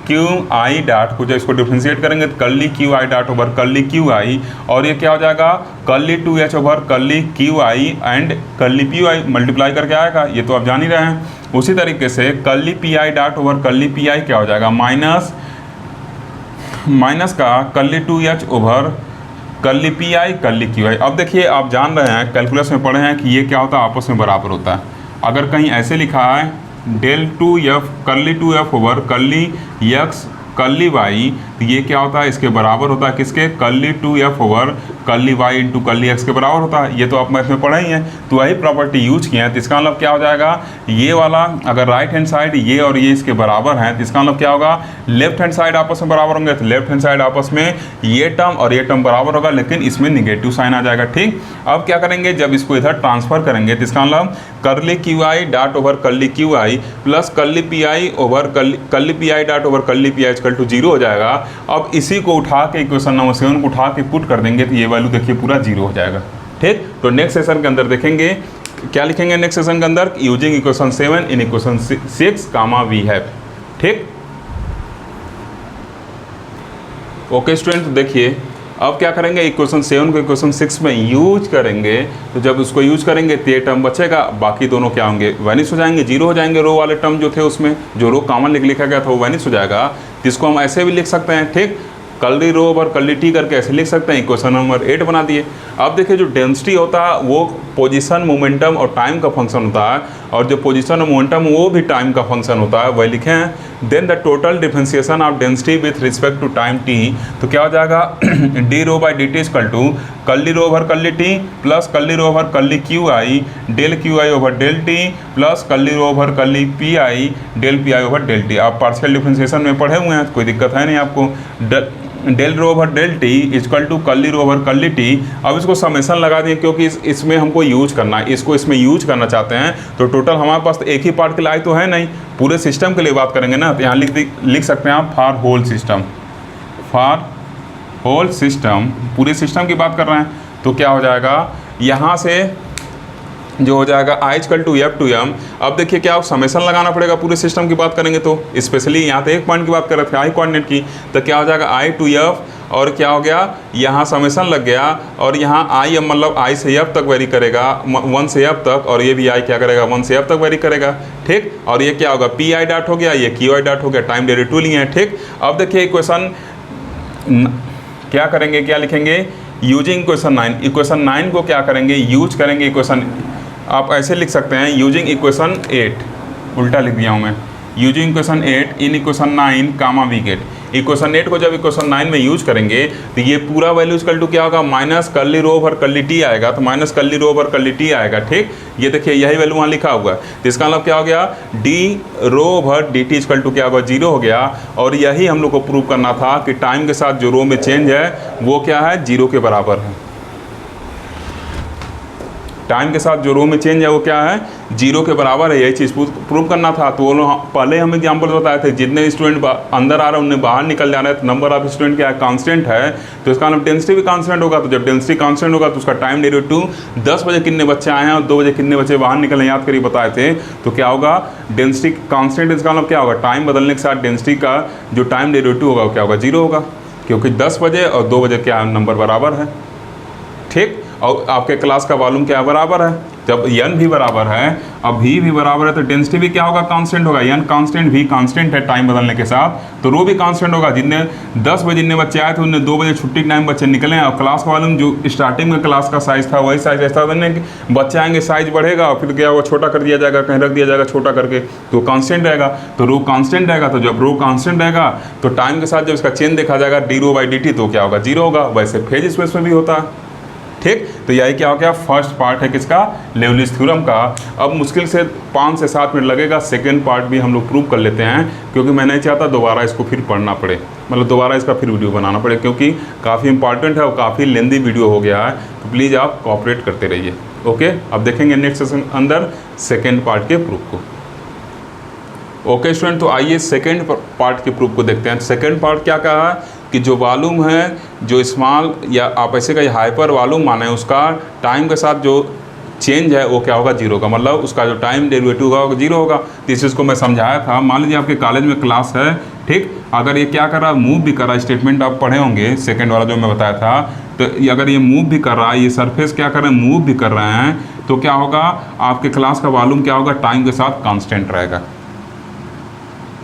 क्यू आई डॉट को जब इसको डिफ्रेंशिएट करेंगे तो curly q i dot over curly q i, और ये क्या हो जाएगा, curly 2h over curly q I and curly p I multiply करके आएगा, ये तो आप जान ही रहे हैं। उसी तरीके से curly p i dot over curly p आई क्या हो जाएगा, माइनस का curly 2h over curly p आई कर्ली क्यू आई। अब देखिए, आप जान रहे हैं, कैलकुलस में पढ़े हैं कि ये क्या होता है, आपस में बराबर होता है। अगर कहीं ऐसे लिखा है del 2f curly 2f over curly x curly y, तो ये क्या होता है, इसके बराबर होता है किसके, curly 2f over curly y into curly x के बराबर होता है। ये तो आप मैथ में पढ़े ही हैं, तो वही प्रॉपर्टी यूज किए हैं। तो इसका मतलब क्या हो जाएगा, ये वाला अगर राइट हैंड साइड ये और ये इसके बराबर हैं, तो इसका मतलब क्या होगा, लेफ्ट हैंड साइड आपस में बराबर होंगे, तो लेफ्ट हैंड साइड आपस में ये टर्म और ये टर्म बराबर होगा, लेकिन इसमें निगेटिव साइन आ जाएगा। ठीक, अब क्या करेंगे, जब इसको इधर ट्रांसफर करेंगे तो इसका मतलब curly q i dot over curly q i plus curly p i over curly p i dot over curly p i equal to 0 हो जाएगा। अब इसी को उठा के इक्वेशन नंबर 7 को उठा के पुट कर देंगे तो ये वैल्यू देखिए पूरा 0 हो जाएगा। ठीक, तो नेक्स्ट सेशन के अंदर देखेंगे क्या लिखेंगे, नेक्स्ट सेशन के अंदर using equation 7 in equation 6 comma we have. ठीक, ओके स्टूडेंट, देखिए अब क्या करेंगे, इक्वेशन 7 को इक्वेशन 6 में यूज करेंगे, तो जब उसको यूज करेंगे तो ये टर्म बचेगा, बाकी दोनों क्या होंगे, वैनिश हो जाएंगे, 0 हो जाएंगे। रो वाले टर्म जो थे उसमें जो रो कॉमन लिखा गया था वो वैनिश हो जाएगा। जिसको हम ऐसे भी लिख सकते हैं, ठीक, curly rho over curly T करके ऐसे लिख सकते हैं, इक्वेशन नंबर 8 बना दिए। अब देखिए, जो डेंसिटी होता है वो पोजीशन, मोमेंटम और टाइम का फंक्शन होता है, और जो पोजीशन और मोमेंटम वो भी टाइम का फंक्शन होता है, वही लिखे हैं। Then the total differentiation of density with respect to time t, तो क्या हो जाएगा, d rho by D T equal to curly rho over curly t plus curly rho over curly q i del q i over del t plus curly rho over curly p i del p i over del t. आप पार्शियल डिफरेंशिएशन में पढ़े हुए हैं, कोई दिक्कत है नहीं आपको। Del rho over del t equal to curly rho over curly t. अब इसको समेशन लगा दें, क्योंकि इसमें हमको यूज करना है, इसको इसमें यूज करना चाहते हैं, तो टोटल हमारे पास तो एक ही पार्ट के लिए तो है नहीं, पूरे सिस्टम के लिए बात करेंगे ना, तो यहाँ लिख सकते हैं आप for whole system, for whole system, पूरे सिस्टम की बात कर रहे हैं। तो क्या हो जाएगा, यहाँ से जो हो जाएगा I equal to F two M. अब देखिए क्या समेशन लगाना पड़ेगा, पूरे सिस्टम की बात करेंगे तो, स्पेशली यहाँ पे एक पॉइंट की बात कर रहे थे आई कोऑर्डिनेट की, तो क्या हो जाएगा आई टू एफ और क्या हो गया, यहाँ समेसन लग गया, और यहाँ आई मतलब आई से एफ तक वेरी करेगा, 1 से एफ तक, और ये भी आई क्या करेगा 1 से एफ तक वेरी करेगा, ठीक। और ये क्या होगा, पी आई डॉट हो गया, ये क्यू आई डॉट हो गया, टाइम डेरिवेटिव लिए हैं, ठीक। अब देखिए इक्वेशन क्या करेंगे, क्या लिखेंगे, यूजिंग इक्वेशन 9, इक्वेशन 9 को क्या करेंगे, यूज करेंगे इक्वेशन, आप ऐसे लिख सकते हैं यूजिंग इक्वेशन 8, उल्टा लिख दिया हूँ मैं, using equation 8 in equation 9 comma we get, equation 8 को जब इक्वेशन 9 में यूज करेंगे तो ये पूरा वैल्यू इक्वल टू क्या होगा, minus curly rho over curly T आएगा, तो minus curly rho over curly T आएगा, ठीक। ये देखिए यही वैल्यू वहाँ लिखा हुआ है, तो इसका मतलब क्या हो गया, d rho over d T equal to क्या होगा, 0 हो गया। और यही हम लोग को प्रूव करना था कि टाइम के साथ जो रो में चेंज है वो क्या है, 0 के बराबर है। टाइम के साथ जो रो में चेंज है वो क्या है, 0 के बराबर है, यही चीज़ प्रूव करना था। तो वो पहले हम एग्जाम्पल बताए थे, जितने स्टूडेंट अंदर आ रहे हैं उन्हें बाहर निकल जा रहे हैं, तो नंबर ऑफ स्टूडेंट क्या है, कांस्टेंट है, तो इसका मतलब डेंसिटी भी कांस्टेंट होगा। तो जब डेंसिटी कांस्टेंट होगा तो उसका टाइम डेरिवेटिव 10 बजे कितने बच्चे आए हैं और 2 बजे कितने बच्चे बाहर निकले, याद करिए बताए थे। तो क्या होगा, डेंसिटी कांस्टेंट, इसका मतलब क्या होगा, टाइम बदलने के साथ डेंसिटी का जो टाइम डेरिवेटिव होगा वो क्या होगा, 0 होगा, क्योंकि 10 बजे और 2 बजे क्या नंबर बराबर है, ठीक। और आपके क्लास का वॉल्यूम क्या बराबर है, जब n भी बराबर है अब v भी बराबर है तो डेंसिटी भी क्या होगा, कांस्टेंट होगा, n कांस्टेंट v कांस्टेंट है टाइम बदलने के साथ, तो रो भी कांस्टेंट होगा। जितने 10 बजे जितने बच्चे आए थे उनने 2 बजे छुट्टी के टाइम बच्चे निकले हैं, और क्लास का वॉल्यूम जो स्टार्टिंग में क्लास का साइज था वही साइज ऐसा देने कि बच्चे आएंगे साइज बढ़ेगा और फिर क्या होगा, छोटा कर दिया जाएगा, कहीं रख दिया जाएगा छोटा करके, तो कांस्टेंट रहेगा, तो रो कांस्टेंट रहेगा। तो जब रो कांस्टेंट रहेगा तो टाइम के साथ जब इसका चेंज देखा जाएगा d rho by D t, तो क्या होगा, 0 होगा। वैसे फेज स्पेस में भी होता है, ठीक। तो यही क्या हो गया, फर्स्ट पार्ट है किसका, लेवलिस थ्योरम का। अब मुश्किल से 5 से 7 मिनट लगेगा, सेकेंड पार्ट भी हम लोग प्रूव कर लेते हैं, क्योंकि मैं नहीं चाहता दोबारा इसको फिर पढ़ना पड़े, मतलब दोबारा इसका फिर वीडियो बनाना पड़े, क्योंकि काफ़ी इंपॉर्टेंट है और काफ़ी लेंदी वीडियो हो गया है। तो प्लीज़ आप कोऑपरेट करते रहिए, ओके। अब देखेंगे नेक्स्ट सेशन अंदर सेकेंड पार्ट के प्रूफ को, ओके स्टूडेंट। तो आइए सेकेंड पार्ट के प्रूफ को देखते हैं। सेकेंड पार्ट क्या कहा है कि जो वॉल्यूम है, जो स्मॉल या आप ऐसे कहिए हाइपर वॉल्यूम माने, उसका टाइम के साथ जो चेंज है वो क्या होगा, 0 का, मतलब उसका जो टाइम डेरिवेटिव होगा वो 0 होगा। तो इस चीज़ को मैं समझाया था। मान लीजिए आपके कॉलेज में क्लास है, ठीक, अगर ये क्या कर रहा है, मूव भी कर रहा है, स्टेटमेंट आप पढ़े होंगे सेकेंड वाला जो मैं बताया था, तो अगर ये मूव भी कर रहा है, ये सरफेस क्या कर रहे हैं, मूव भी कर रहे हैं, तो क्या होगा, आपके क्लास का वॉल्यूम क्या होगा, टाइम के साथ कांस्टेंट रहेगा।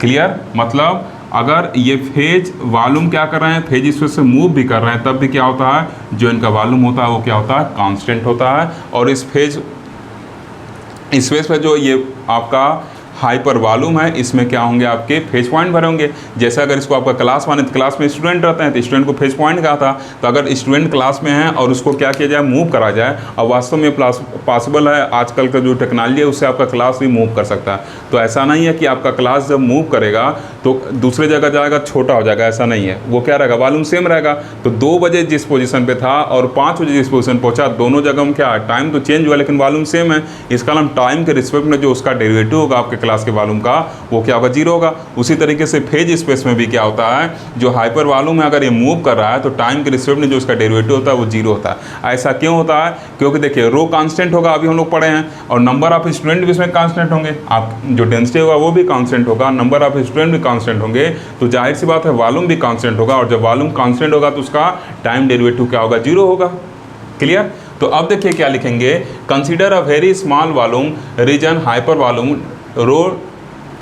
क्लियर, मतलब अगर ये फेज वॉल्यूम क्या कर रहे हैं, फेज स्पेस से मूव भी कर रहे हैं, तब भी क्या होता है, जो इनका वॉल्यूम होता है वो क्या होता है, कांस्टेंट होता है। और इस फेज स्पेस पे जो ये आपका हाइपर वॉल्यूम है, इसमें क्या होंगे, आपके फेज पॉइंट भरे होंगे। जैसे अगर इसको आपका क्लास माने तो क्लास में स्टूडेंट रहते हैं, तो स्टूडेंट को फेज पॉइंट कहा था। तो अगर स्टूडेंट क्लास में है और उसको क्या किया जाए, मूव करा जाए, और वास्तव में पॉसिबल है, आजकल का जो टेक्नोलॉजी है उससे आपका क्लास भी मूव कर सकता है। तो ऐसा नहीं है कि आपका क्लास जब मूव करेगा तो दूसरे जगह जाएगा, छोटा हो जाएगा, ऐसा नहीं है। वो क्या रहेगा, वॉल्यूम सेम रहेगा। तो 2 बजे जिस पोजीशन पे था और 5 बजे जिस पोजीशन पहुंचा, दोनों जगह में क्या, टाइम तो चेंज हुआ लेकिन वॉल्यूम सेम है। इसका नाम टाइम के रिस्पेक्ट में जो उसका डेरिवेटिव होगा आपके क्लास के वॉल्यूम का, वो क्या होगा, 0 होगा। उसी तरीके से फेज स्पेस में भी क्या होता है, जो हाइपर वॉल्यूम है अगर ये मूव कर रहा है तो टाइम के रिस्पेक्ट में जो उसका डेरिवेटिव होता है वो 0 होता है। ऐसा क्यों होता है, क्योंकि देखिए रो कांस्टेंट होगा, अभी हम लोग पढ़े हैं, और नंबर ऑफ स्टूडेंट भी इसमें कांस्टेंट होंगे, आप जो डेंसिटी होगा वो भी कांस्टेंट होगा, नंबर ऑफ स्टूडेंट भी कांस्टेंट होंगे, तो जाहिर सी बात है वॉल्यूम भी कांस्टेंट होगा। और जब वॉल्यूम कांस्टेंट होगा तो उसका टाइम डेरिवेटिव क्या होगा, 0 होगा। क्लियर। तो अब देखिए क्या लिखेंगे, consider a very small volume region hyper volume rho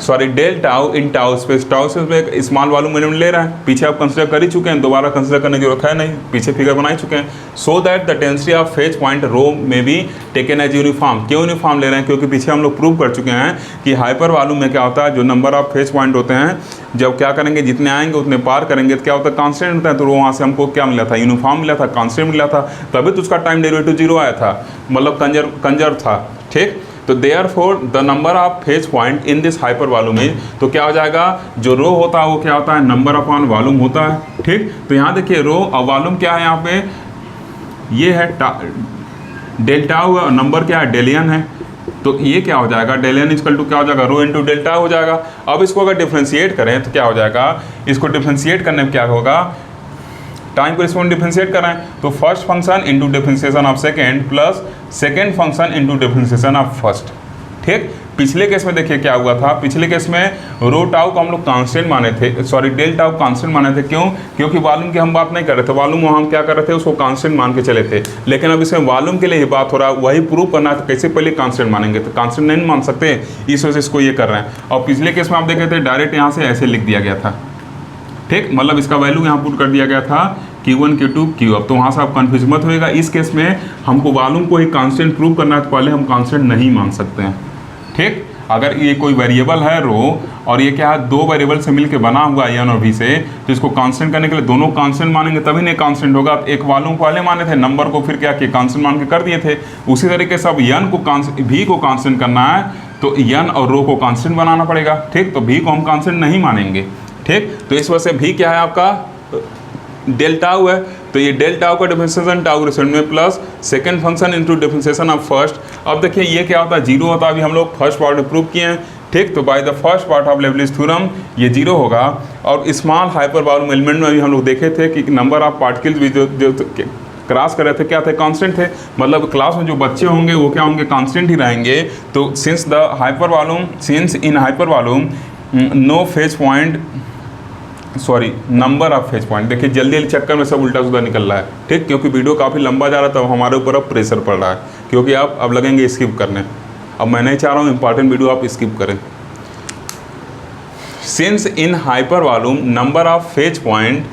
del tau in tau space, tau space में एक स्मॉल वॉल्यूम एलिमेंट ले रहा है। पीछे आप कंसीडर कर ही चुके हैं, दोबारा कंसीडर करने की जरूरत है नहीं, पीछे फिगर बना ही चुके हैं। So that the density of phase point rho में भी टेकन एज यूनिफॉर्म। क्यों यूनिफॉर्म ले रहे हैं, क्योंकि पीछे हम लोग प्रूव कर चुके हैं कि हाइपर वॉल्यूम में क्या होता है, जो नंबर ऑफ फेज पॉइंट होते हैं, जब क्या करेंगे, जितने आएंगे उतने पार करेंगे तो क्या होता है, कांस्टेंट होता है। तो वहाँ से हमको क्या मिला था, यूनिफॉर्म मिला था, कांस्टेंट मिला था, तभी तो उसका टाइम डेरिवेटिव 0 आया था, मतलब कंजर्व था, ठीक। तो therefore the number of phase point in this hyper volume is, तो क्या हो जाएगा, जो रो होता है वो क्या होता है, नंबर अपॉन वॉल्यूम होता है, ठीक। तो यहाँ देखिए रो और वॉल्यूम क्या है, यहाँ पे ये है डेल्टा हुआ और नंबर क्या है, डेलियन है। तो ये क्या हो जाएगा, डेलियन इक्वल टू क्या हो जाएगा, रो इंटू डेल्टा हो जाएगा। अब इसको अगर डिफ्रेंशिएट करें तो क्या हो जाएगा, इसको डिफ्रेंशिएट करने में क्या होगा, टाइम को रिस्पॉन्ड डिफ्रेंशिएट कर रहे हैं, तो first function into differentiation of second plus second function into differentiation of first, ठीक। पिछले केस में देखिए क्या हुआ था, पिछले केस में रो टाउ को हम लोग कांस्टेंट माने थे, सॉरी डेल टाउ कांस्टेंट माने थे। क्यों? क्योंकि वॉल्यूम की हम बात नहीं कर रहे थे, वॉल्यूम वहाँ हम क्या कर रहे थे, उसको कांस्टेंट मान के चले थे। लेकिन अब इसमें वॉल्यूम के लिए ही बात हो रहा है, वही प्रूव करना है, तो कैसे पहले कांस्टेंट मानेंगे, तो कांस्टेंट नहीं मान सकते, इस वजह से इसको ये कर रहे हैं। और पिछले केस में आप देखे थे डायरेक्ट यहाँ से ऐसे लिख दिया गया था, ठीक, मतलब इसका वैल्यू यहाँ पुट कर दिया गया था Q1 Q2 Q। अब तो वहाँ से आप कन्फ्यूज मत होएगा। इस केस में हमको वॉल्यूम को ही कांस्टेंट प्रूव करना है, तो पहले हम कांस्टेंट नहीं मान सकते हैं, ठीक। अगर ये कोई वेरिएबल है रो और ये क्या है, दो वेरिएबल से मिलकर बना हुआ है n और v से, तो इसको कांस्टेंट करने के लिए दोनों कांस्टेंट मानेंगे तभी नहीं कांस्टेंट होगा। एक वॉल्यूम पहले माने थे, नंबर को फिर क्या किया, कांस्टेंट मान के कर दिए थे। उसी तरीके से अब n को v को कांस्टेंट करना है, तो n और रो को कांस्टेंट बनाना पड़ेगा, ठीक। तो v को हम कांस्टेंट नहीं मानेंगे, ठीक। तो इस वजह से v क्या है आपका, डेल टाउ है। तो ये डेल टाउ का डिफरेंशिएशन टाउ रिजल्ट में plus second function into differentiation of first. अब देखिए ये क्या होता है, जीरो होता है। अभी हम लोग फर्स्ट पार्ट में प्रूव किए हैं, ठीक। तो by the first part of Leibniz theorem ये जीरो होगा। और स्मॉल हाइपर वॉल्यूम एलिमेंट में भी हम लोग देखे थे कि नंबर ऑफ पार्टिकल्स भी जो क्रॉस कर रहे थे क्या थे, कांस्टेंट थे। मतलब क्लास में जो बच्चे होंगे वो क्या होंगे, कांस्टेंट ही रहेंगे। तो since the hyper volume, since in hyper volume no phase point, sorry number of phase point, देखिए जल्दी जल्दी चक्कर में सब उल्टा सीधा निकल रहा है, ठीक। क्योंकि वीडियो काफ़ी लंबा जा रहा था, हमारे ऊपर अब प्रेशर पड़ रहा है, क्योंकि आप अब लगेंगे स्किप करने। अब मैं नहीं चाह रहा हूँ इंपॉर्टेंट वीडियो आप स्किप करें। Since in hyper volume number of phase point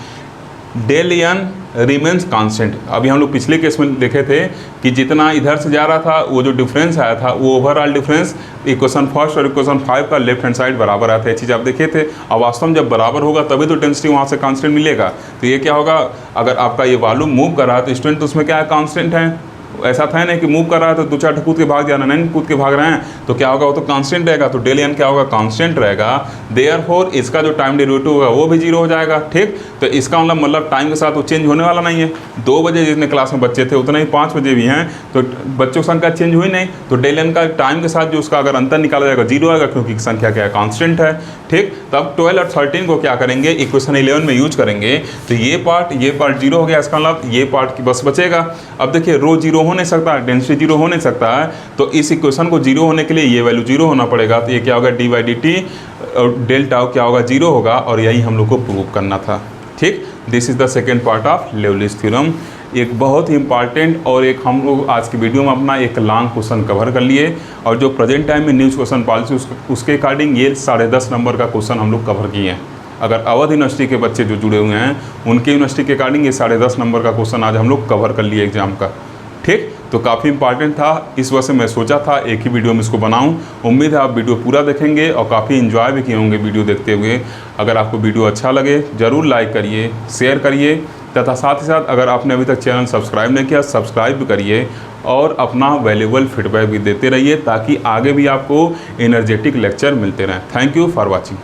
del n remains constant. अभी हम लोग पिछले केस में देखे थे कि जितना इधर से जा रहा था वो जो डिफरेंस आया था वो ओवरऑल डिफरेंस इक्वेशन फर्स्ट और इक्वेशन 5 का लेफ्ट हैंड साइड बराबर आया था। ये चीज़ आप देखे थे। अब वास्तव में जब बराबर होगा तभी तो डेंसिटी वहाँ से कांस्टेंट मिलेगा। तो ये क्या होगा, अगर आपका ये वॉल्यूम मूव कर रहा है तो स्टूडेंट तो उसमें क्या है, कांस्टेंट है। ऐसा था नहीं कि मूव कर रहा है तो दो चार कूद के भाग जाना, नहीं कूद के भाग रहे हैं तो क्या होगा, वो तो कांस्टेंट रहेगा। तो डेल n क्या होगा, कांस्टेंट रहेगा। देयरफॉर इसका जो टाइम डेरिवेटिव होगा वो भी जीरो हो जाएगा, ठीक। तो इसका मतलब टाइम के साथ वो चेंज होने वाला नहीं है। 2 बजे जितने क्लास में बच्चे थे उतने ही 5 बजे भी हैं, तो बच्चों की संख्या चेंज हुई नहीं। तो डेल n का टाइम के साथ जो उसका अगर अंतर निकाला जाएगा जीरो आएगा, क्योंकि संख्या क्या है, कांस्टेंट है, ठीक। तब 12 और 13 को क्या करेंगे, इक्वेशन 11 में यूज करेंगे। तो ये पार्ट जीरो हो गया, इसका मतलब ये पार्ट बस बचेगा। अब देखिए रो जीरो हो नहीं सकता, डेंसिटी जीरो हो नहीं सकता है, तो इस इक्वेशन को जीरो होने के लिए ये वैल्यू जीरो होना पड़ेगा। तो ये क्या होगा, डी बाई डी टी और डेल टाउ क्या होगा, जीरो होगा। और यही हम लोग को प्रूव करना था, ठीक। This is the second part of Leibniz theorem. एक बहुत ही इंपॉर्टेंट और एक हम लोग आज की वीडियो में अपना एक लॉन्ग क्वेश्चन कवर कर लिए। और जो प्रेजेंट टाइम में न्यूज़ क्वेश्चन पॉलिसी उसके अकॉर्डिंग ये 10.5 नंबर का क्वेश्चन हम लोग कवर किए हैं। अगर अवध यूनिवर्सिटी के बच्चे जो जुड़े हुए हैं उनके यूनिवर्सिटी के अकॉर्डिंग ये 10.5 नंबर का क्वेश्चन आज हम लोग कवर कर लिए एग्जाम का, ठीक। तो काफ़ी इंपॉर्टेंट था, इस वजह से मैं सोचा था एक ही वीडियो में इसको बनाऊं। उम्मीद है आप वीडियो पूरा देखेंगे और काफ़ी इन्जॉय भी किए होंगे वीडियो देखते हुए। अगर आपको वीडियो अच्छा लगे ज़रूर लाइक करिए, शेयर करिए, तथा साथ ही साथ अगर आपने अभी तक चैनल सब्सक्राइब नहीं किया सब्सक्राइब भी करिए और अपना वैल्यूएबल फीडबैक भी देते रहिए, ताकि आगे भी आपको एनर्जेटिक लेक्चर मिलते रहें। Thank you for watching.